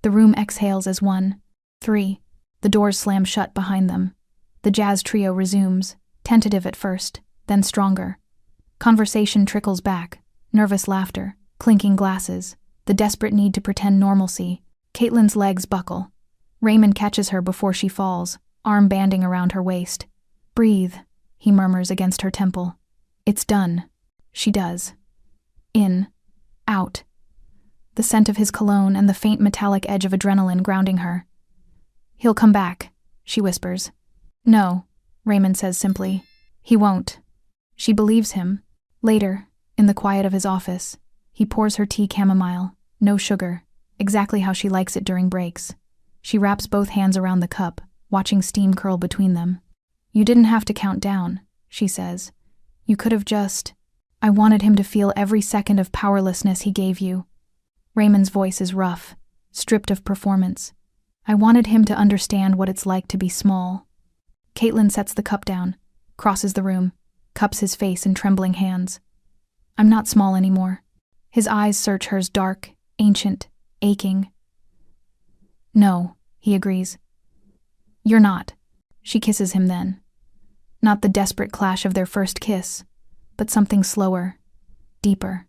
The room exhales as one. 3. The doors slam shut behind them. The jazz trio resumes, tentative at first, then stronger. Conversation trickles back, nervous laughter, clinking glasses. the desperate need to pretend normalcy. Caitlin's legs buckle. Raymond catches her before she falls, arm banding around her waist. "Breathe," he murmurs against her temple. "It's done." She does. In. Out. The scent of his cologne and the faint metallic edge of adrenaline grounding her. "He'll come back," she whispers. "No," Raymond says simply. "He won't." She believes him. Later, in the quiet of his office, he pours her tea chamomile, no sugar, exactly how she likes it during breaks. She wraps both hands around the cup, watching steam curl between them. "You didn't have to count down," she says. "You could have just—" "I wanted him to feel every second of powerlessness he gave you." Raymond's voice is rough, stripped of performance. "I wanted him to understand what it's like to be small." Caitlin sets the cup down, crosses the room, cups his face in trembling hands. "I'm not small anymore." His eyes search hers, dark, ancient, aching. "No," he agrees. "You're not." She kisses him then. Not the desperate clash of their first kiss, but something slower, deeper.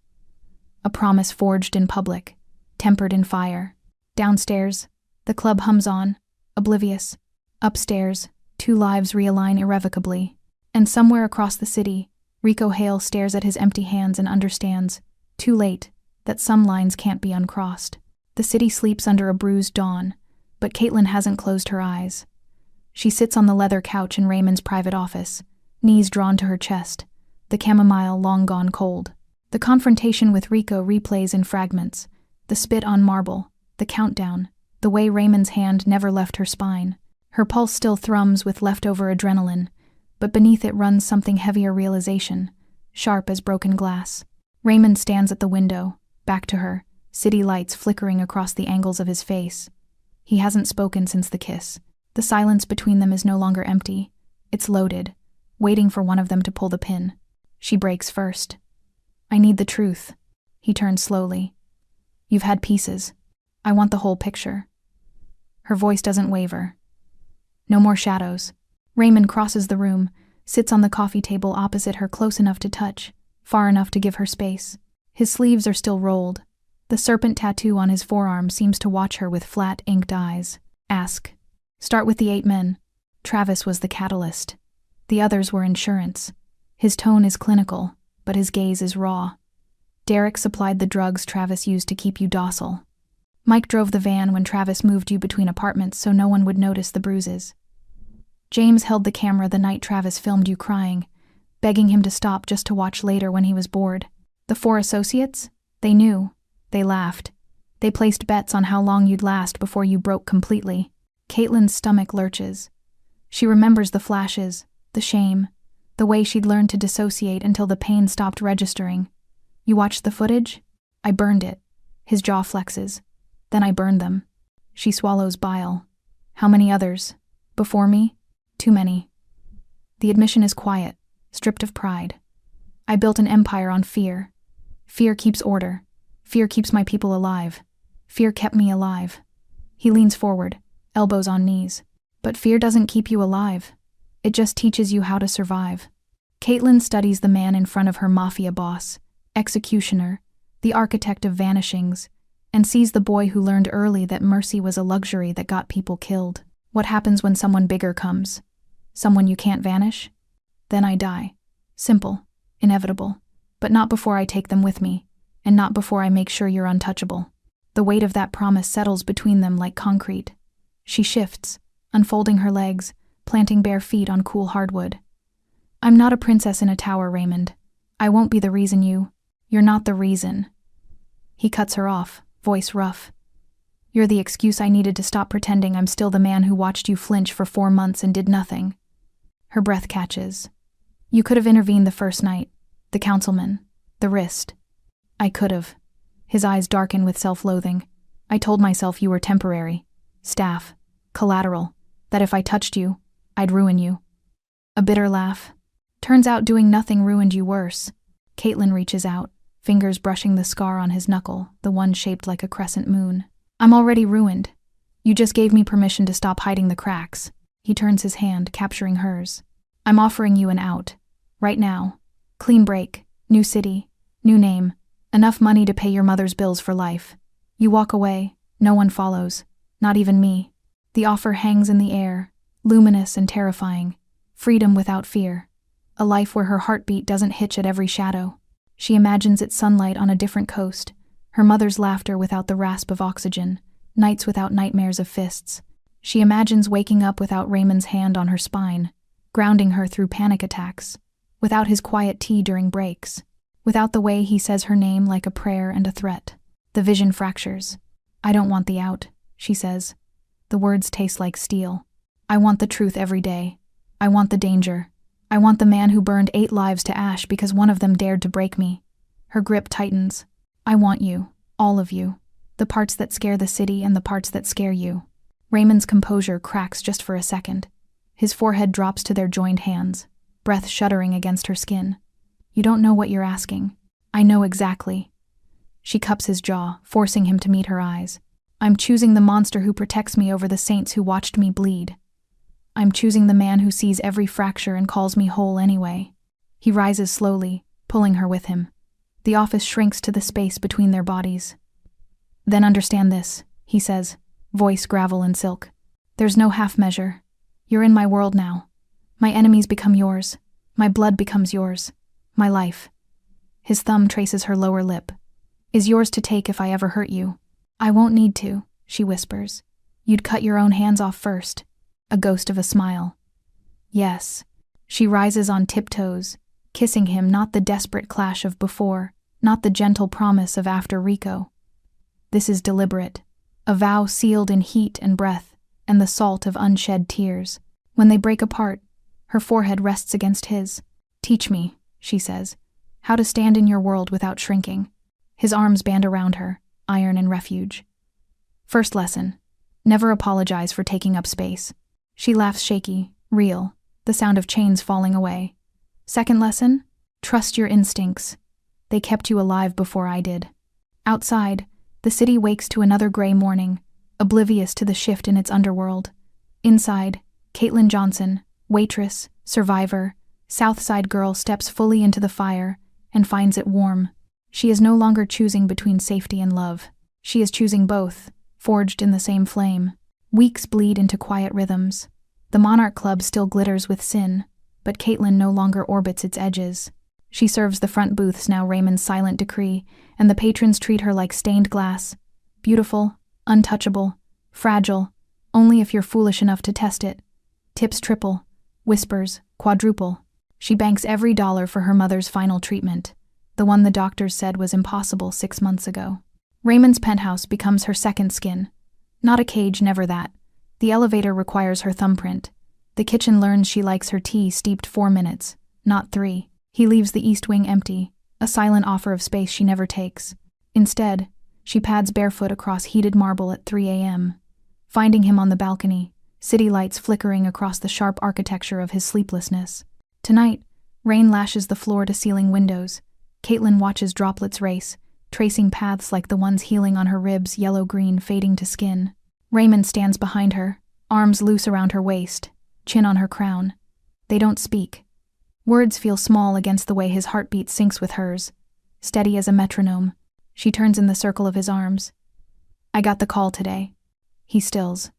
A promise forged in public, tempered in fire. Downstairs, the club hums on, oblivious. Upstairs, two lives realign irrevocably. And somewhere across the city, Rico Hale stares at his empty hands and understands, too late, that some lines can't be uncrossed. The city sleeps under a bruised dawn, but Caitlin hasn't closed her eyes. She sits on the leather couch in Raymond's private office, knees drawn to her chest, the chamomile long gone cold. The confrontation with Rico replays in fragments, the spit on marble, the countdown, the way Raymond's hand never left her spine. Her pulse still thrums with leftover adrenaline, but beneath it runs something heavier realization, sharp as broken glass. Raymond stands at the window, back to her, city lights flickering across the angles of his face. He hasn't spoken since the kiss. The silence between them is no longer empty. It's loaded, waiting for one of them to pull the pin. She breaks first. "I need the truth." He turns slowly. "You've had pieces. I want the whole picture." Her voice doesn't waver. No more shadows. Raymond crosses the room, sits on the coffee table opposite her, close enough to touch, far enough to give her space. His sleeves are still rolled. The serpent tattoo on his forearm seems to watch her with flat, inked eyes. "Ask. Start with the 8 men. Travis was the catalyst. The others were insurance. His tone is clinical, but his gaze is raw. Derek supplied the drugs Travis used to keep you docile. Mike drove the van when Travis moved you between apartments so no one would notice the bruises. James held the camera the night Travis filmed you crying, begging him to stop just to watch later when he was bored. The 4 associates? They knew. They laughed. They placed bets on how long you'd last before you broke completely." Caitlin's stomach lurches. She remembers the flashes, the shame, the way she'd learned to dissociate until the pain stopped registering. "You watched the footage?" "I burned it." His jaw flexes. "Then I burned them." She swallows bile. "How many others? Before me?" "Too many." The admission is quiet, stripped of pride. "I built an empire on fear. Fear keeps order. Fear keeps my people alive. Fear kept me alive." He leans forward, elbows on knees. "But fear doesn't keep you alive. It just teaches you how to survive." Caitlin studies the man in front of her Mafia boss, executioner, the architect of vanishings, and sees the boy who learned early that mercy was a luxury that got people killed. What happens when someone bigger comes? Someone you can't vanish? "Then I die." Simple, inevitable, but not before I take them with me, and not before I make sure you're untouchable. The weight of that promise settles between them like concrete. She shifts, unfolding her legs, planting bare feet on cool hardwood. "I'm not a princess in a tower, Raymond. I won't be the reason you're not the reason." He cuts her off, voice rough. "You're the excuse I needed to stop pretending I'm still the man who watched you flinch for 4 months and did nothing." Her breath catches. "You could have intervened the first night. The councilman. The wrist." "I could have." His eyes darken with self-loathing. "I told myself you were temporary. Staff. Collateral. That if I touched you, I'd ruin you." A bitter laugh. "Turns out doing nothing ruined you worse." Caitlin reaches out, fingers brushing the scar on his knuckle, the one shaped like a crescent moon. "I'm already ruined. You just gave me permission to stop hiding the cracks." He turns his hand, capturing hers. "I'm offering you an out. Right now. Clean break. New city. New name. Enough money to pay your mother's bills for life. You walk away. No one follows. Not even me. The offer hangs in the air, luminous and terrifying. Freedom without fear. A life where her heartbeat doesn't hitch at every shadow. She imagines its sunlight on a different coast, her mother's laughter without the rasp of oxygen, nights without nightmares of fists. She imagines waking up without Raymond's hand on her spine, grounding her through panic attacks, without his quiet tea during breaks, without the way he says her name like a prayer and a threat. The vision fractures. I don't want the out, she says. The words taste like steel. I want the truth every day. I want the danger. I want the man who burned 8 lives to ash because one of them dared to break me. Her grip tightens. I want you, all of you. The parts that scare the city and the parts that scare you. Raymond's composure cracks just for a second. His forehead drops to their joined hands, breath shuddering against her skin. You don't know what you're asking. I know exactly. She cups his jaw, forcing him to meet her eyes. I'm choosing the monster who protects me over the saints who watched me bleed. I'm choosing the man who sees every fracture and calls me whole anyway. He rises slowly, pulling her with him. The office shrinks to the space between their bodies. Then understand this, he says, voice gravel and silk. There's no half measure. You're in my world now. My enemies become yours. My blood becomes yours. My life. His thumb traces her lower lip. Is yours to take if I ever hurt you. I won't need to, she whispers. You'd cut your own hands off first. A ghost of a smile. Yes. She rises on tiptoes, kissing him, not the desperate clash of before, not the gentle promise of after Rico. This is deliberate, a vow sealed in heat and breath, and the salt of unshed tears. When they break apart, her forehead rests against his. Teach me, she says, how to stand in your world without shrinking. His arms band around her, iron and refuge. First lesson, never apologize for taking up space. She laughs shaky, real, the sound of chains falling away. Second lesson, trust your instincts. They kept you alive before I did. Outside, the city wakes to another gray morning, oblivious to the shift in its underworld. Inside, Caitlin Johnson, waitress, survivor, Southside girl steps fully into the fire and finds it warm. She is no longer choosing between safety and love. She is choosing both, forged in the same flame. Weeks bleed into quiet rhythms. The Monarch Club still glitters with sin, but Caitlin no longer orbits its edges. She serves the front booths now, Raymond's silent decree, and the patrons treat her like stained glass. Beautiful, untouchable, fragile, only if you're foolish enough to test it. Tips triple, whispers quadruple. She banks every dollar for her mother's final treatment, the one the doctors said was impossible 6 months ago. Raymond's penthouse becomes her second skin. Not a cage, never that. The elevator requires her thumbprint. The kitchen learns she likes her tea steeped 4 minutes, not 3. He leaves the east wing empty, a silent offer of space she never takes. Instead, she pads barefoot across heated marble at 3 a.m., finding him on the balcony, city lights flickering across the sharp architecture of his sleeplessness. Tonight, rain lashes the floor-to-ceiling windows. Caitlin watches droplets race, tracing paths like the ones healing on her ribs, yellow-green fading to skin. Raymond stands behind her, arms loose around her waist, chin on her crown. They don't speak. Words feel small against the way his heartbeat syncs with hers, steady as a metronome. She turns in the circle of his arms. I got the call today. He stills.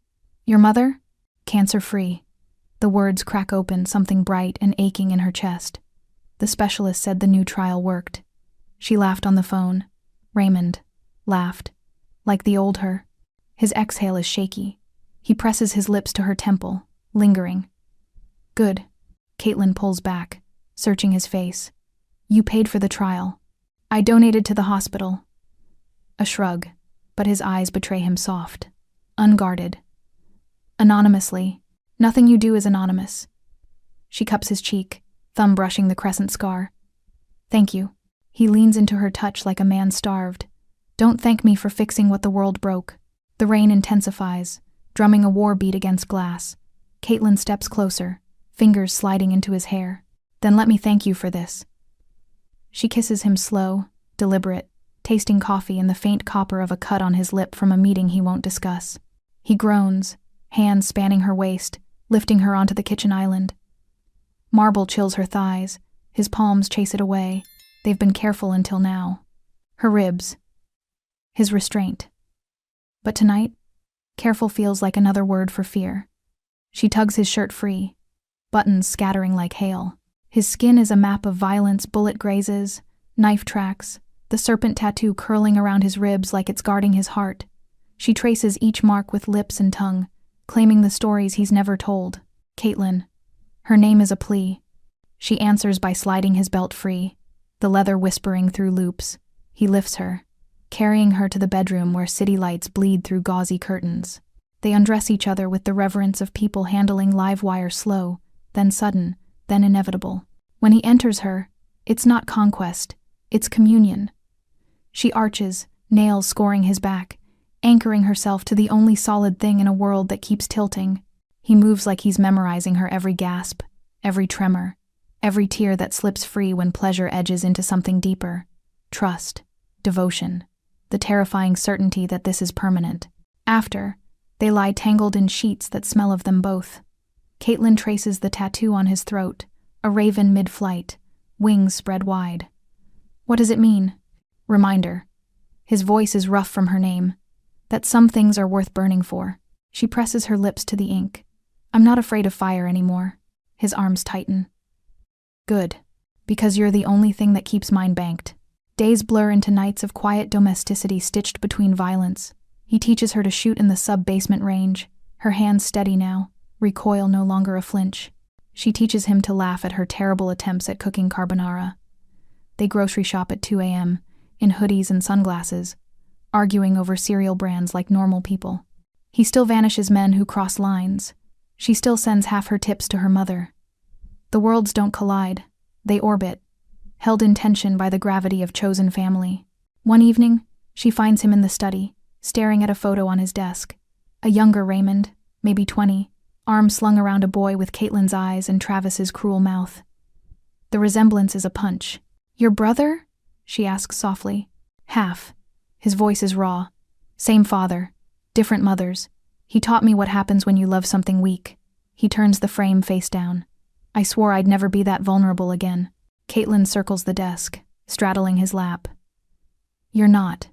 Your mother? Cancer-free. The words crack open, something bright and aching in her chest. The specialist said the new trial worked. She laughed on the phone. Raymond laughed, like the old her. His exhale is shaky. He presses his lips to her temple, lingering. Good. Caitlin pulls back, searching his face. You paid for the trial. I donated to the hospital. A shrug, but his eyes betray him soft, unguarded. Anonymously. Nothing you do is anonymous. She cups his cheek, thumb brushing the crescent scar. Thank you. He leans into her touch like a man starved. Don't thank me for fixing what the world broke. The rain intensifies, drumming a war beat against glass. Caitlin steps closer, fingers sliding into his hair. Then let me thank you for this. She kisses him slow, deliberate, tasting coffee and the faint copper of a cut on his lip from a meeting he won't discuss. He groans, hands spanning her waist, lifting her onto the kitchen island. Marble chills her thighs, his palms chase it away. They've been careful until now. Her ribs. His restraint. But tonight, careful feels like another word for fear. She tugs his shirt free, buttons scattering like hail. His skin is a map of violence, bullet grazes, knife tracks, the serpent tattoo curling around his ribs like it's guarding his heart. She traces each mark with lips and tongue, claiming the stories he's never told. Caitlin. Her name is a plea. She answers by sliding his belt free, the leather whispering through loops. He lifts her, carrying her to the bedroom where city lights bleed through gauzy curtains. They undress each other with the reverence of people handling live wire, slow, then sudden, then inevitable. When he enters her, it's not conquest, it's communion. She arches, nails scoring his back, anchoring herself to the only solid thing in a world that keeps tilting. He moves like he's memorizing her every gasp, every tremor, every tear that slips free when pleasure edges into something deeper. Trust, devotion, the terrifying certainty that this is permanent. After, they lie tangled in sheets that smell of them both. Caitlin traces the tattoo on his throat, a raven mid-flight, wings spread wide. What does it mean? Reminder. His voice is rough from her name, that some things are worth burning for. She presses her lips to the ink. I'm not afraid of fire anymore. His arms tighten. Good, because you're the only thing that keeps mine banked. Days blur into nights of quiet domesticity stitched between violence. He teaches her to shoot in the sub-basement range, her hands steady now, recoil no longer a flinch. She teaches him to laugh at her terrible attempts at cooking carbonara. They grocery shop at 2 a.m., in hoodies and sunglasses, arguing over cereal brands like normal people. He still vanishes men who cross lines. She still sends half her tips to her mother. The worlds don't collide, they orbit, held in tension by the gravity of chosen family. One evening, she finds him in the study, staring at a photo on his desk. A younger Raymond, maybe 20, arms slung around a boy with Caitlin's eyes and Travis's cruel mouth. The resemblance is a punch. Your brother? She asks softly. Half. His voice is raw. Same father. Different mothers. He taught me what happens when you love something weak. He turns the frame face down. I swore I'd never be that vulnerable again. Caitlin circles the desk, straddling his lap. You're not.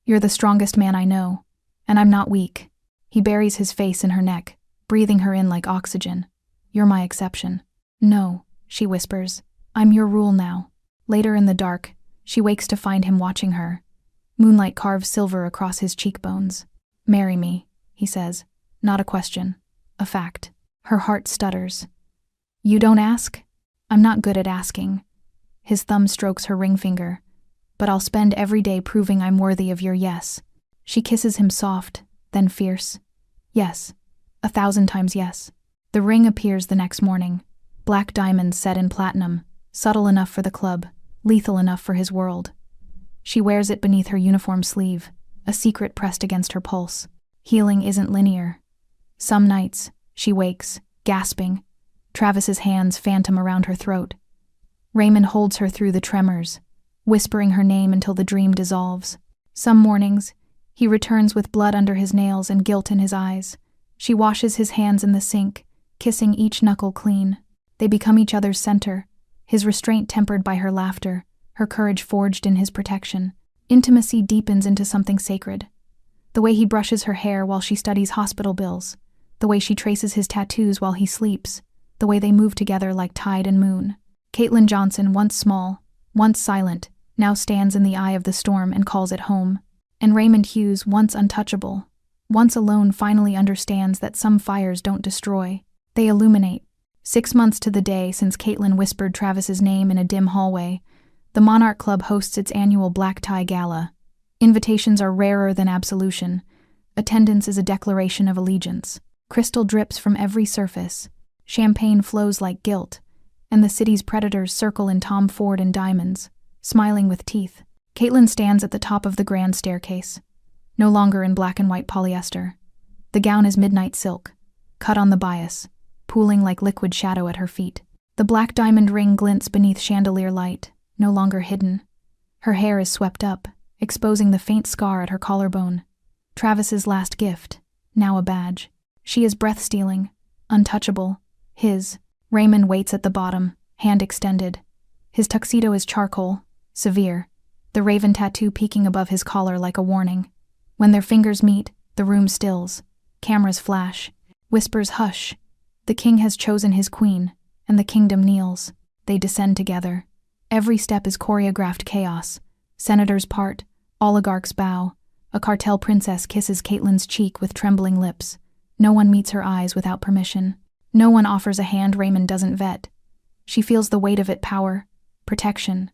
You're the strongest man I know, and I'm not weak. He buries his face in her neck, breathing her in like oxygen. You're my exception. No, she whispers. I'm your rule now. Later in the dark, she wakes to find him watching her. Moonlight carves silver across his cheekbones. Marry me, he says. Not a question. A fact. Her heart stutters. You don't ask? I'm not good at asking. His thumb strokes her ring finger. But I'll spend every day proving I'm worthy of your yes. She kisses him soft, then fierce. Yes. 1,000 times yes. The ring appears the next morning. Black diamonds set in platinum, subtle enough for the club, lethal enough for his world. She wears it beneath her uniform sleeve, a secret pressed against her pulse. Healing isn't linear. Some nights, she wakes, gasping, Travis's hands phantom around her throat. Raymond holds her through the tremors, whispering her name until the dream dissolves. Some mornings, he returns with blood under his nails and guilt in his eyes. She washes his hands in the sink, kissing each knuckle clean. They become each other's center, his restraint tempered by her laughter, her courage forged in his protection. Intimacy deepens into something sacred. The way he brushes her hair while she studies hospital bills, the way she traces his tattoos while he sleeps, the way they move together like tide and moon. Caitlin Johnson, once small, once silent, now stands in the eye of the storm and calls it home. And Raymond Hughes, once untouchable, once alone, finally understands that some fires don't destroy, they illuminate. 6 months to the day since Caitlin whispered Travis's name in a dim hallway, the Monarch Club hosts its annual black tie gala. Invitations are rarer than absolution. Attendance is a declaration of allegiance. Crystal drips from every surface. Champagne flows like guilt, and the city's predators circle in Tom Ford and diamonds, smiling with teeth. Caitlin stands at the top of the grand staircase, no longer in black and white polyester. The gown is midnight silk, cut on the bias, pooling like liquid shadow at her feet. The black diamond ring glints beneath chandelier light, no longer hidden. Her hair is swept up, exposing the faint scar at her collarbone. Travis's last gift, now a badge. She is breath-stealing, untouchable. His. Raymond waits at the bottom, hand extended. His tuxedo is charcoal, severe, the raven tattoo peeking above his collar like a warning. When their fingers meet, The room stills. Cameras flash. Whispers hush. The king has chosen his queen, and the kingdom kneels. They descend together. Every step is choreographed chaos. Senators part. Oligarchs bow. A cartel princess kisses Caitlyn's cheek with trembling lips. No one meets her eyes without permission. No one offers a hand Raymond doesn't vet. She feels the weight of it: power, protection,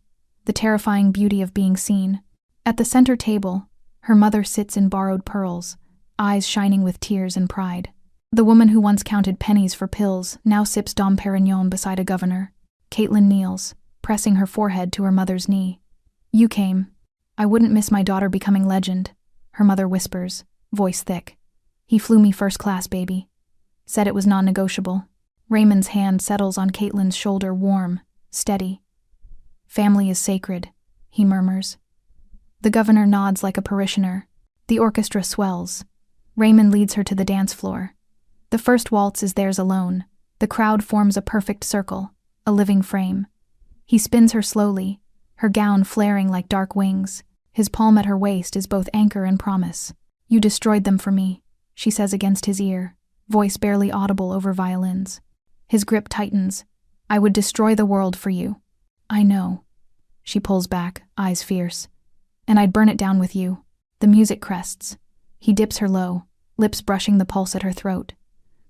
the terrifying beauty of being seen. At the center table, her mother sits in borrowed pearls, eyes shining with tears and pride. The woman who once counted pennies for pills now sips Dom Perignon beside a governor. Caitlyn kneels, pressing her forehead to her mother's knee. "You came. I wouldn't miss my daughter becoming legend," her mother whispers, voice thick. "He flew me first class, baby. Said it was non-negotiable." Raymond's hand settles on Caitlyn's shoulder, warm, steady. "Family is sacred," he murmurs. The governor nods like a parishioner. The orchestra swells. Raymond leads her to the dance floor. The first waltz is theirs alone. The crowd forms a perfect circle, a living frame. He spins her slowly, her gown flaring like dark wings. His palm at her waist is both anchor and promise. "You destroyed them for me," she says against his ear, voice barely audible over violins. His grip tightens. "I would destroy the world for you." "I know." She pulls back, eyes fierce. "And I'd burn it down with you." The music crests. He dips her low, lips brushing the pulse at her throat.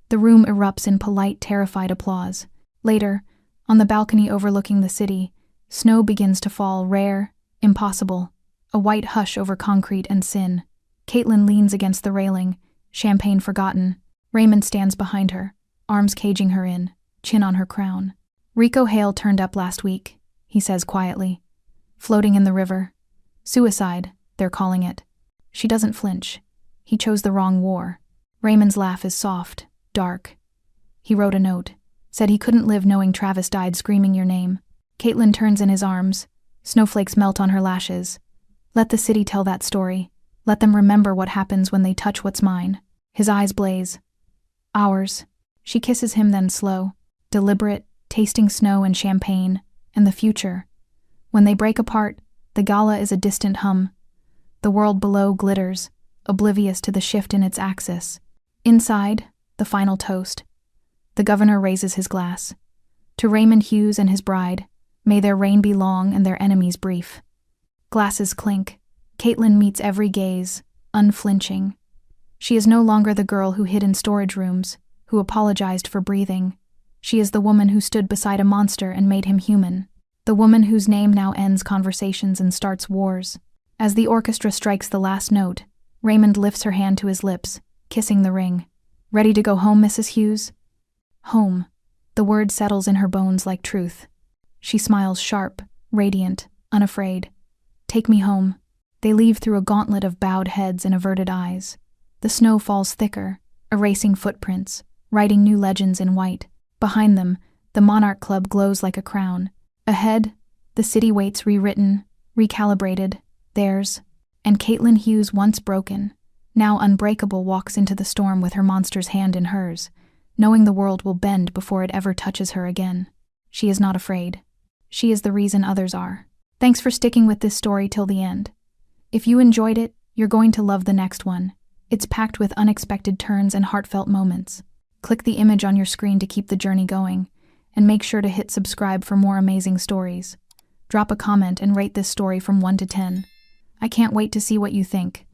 The room erupts in polite, terrified applause. Later, on the balcony overlooking the city, snow begins to fall, rare, impossible, a white hush over concrete and sin. Caitlyn leans against the railing, champagne forgotten. Raymond stands behind her, arms caging her in, chin on her crown. "Rico Hale turned up last week," he says quietly. "Floating in the river. Suicide, they're calling it." She doesn't flinch. He chose the wrong war. Raymond's laugh is soft, dark. "He wrote a note. Said he couldn't live knowing Travis died screaming your name." Caitlyn turns in his arms. Snowflakes melt on her lashes. "Let the city tell that story. Let them remember what happens when they touch what's mine." His eyes blaze. "Ours." She kisses him, then slow, deliberate, tasting snow and champagne, and the future. When they break apart, the gala is a distant hum. The world below glitters, oblivious to the shift in its axis. Inside, the final toast. The governor raises his glass. "To Raymond Hughes and his bride, may their reign be long and their enemies brief." Glasses clink. Caitlyn meets every gaze, unflinching. She is no longer the girl who hid in storage rooms, who apologized for breathing. She is the woman who stood beside a monster and made him human. The woman whose name now ends conversations and starts wars. As the orchestra strikes the last note, Raymond lifts her hand to his lips, kissing the ring. "Ready to go home, Mrs. Hughes?" Home. The word settles in her bones like truth. She smiles sharp, radiant, unafraid. "Take me home." They leave through a gauntlet of bowed heads and averted eyes. The snow falls thicker, erasing footprints, writing new legends in white. Behind them, the Monarch Club glows like a crown. Ahead, the city waits, rewritten, recalibrated, theirs. And Caitlyn Hughes, once broken, now unbreakable, walks into the storm with her monster's hand in hers, knowing the world will bend before it ever touches her again. She is not afraid. She is the reason others are. Thanks for sticking with this story till the end. If you enjoyed it, you're going to love the next one. It's packed with unexpected turns and heartfelt moments. Click the image on your screen to keep the journey going, and make sure to hit subscribe for more amazing stories. Drop a comment and rate this story from 1 to 10. I can't wait to see what you think.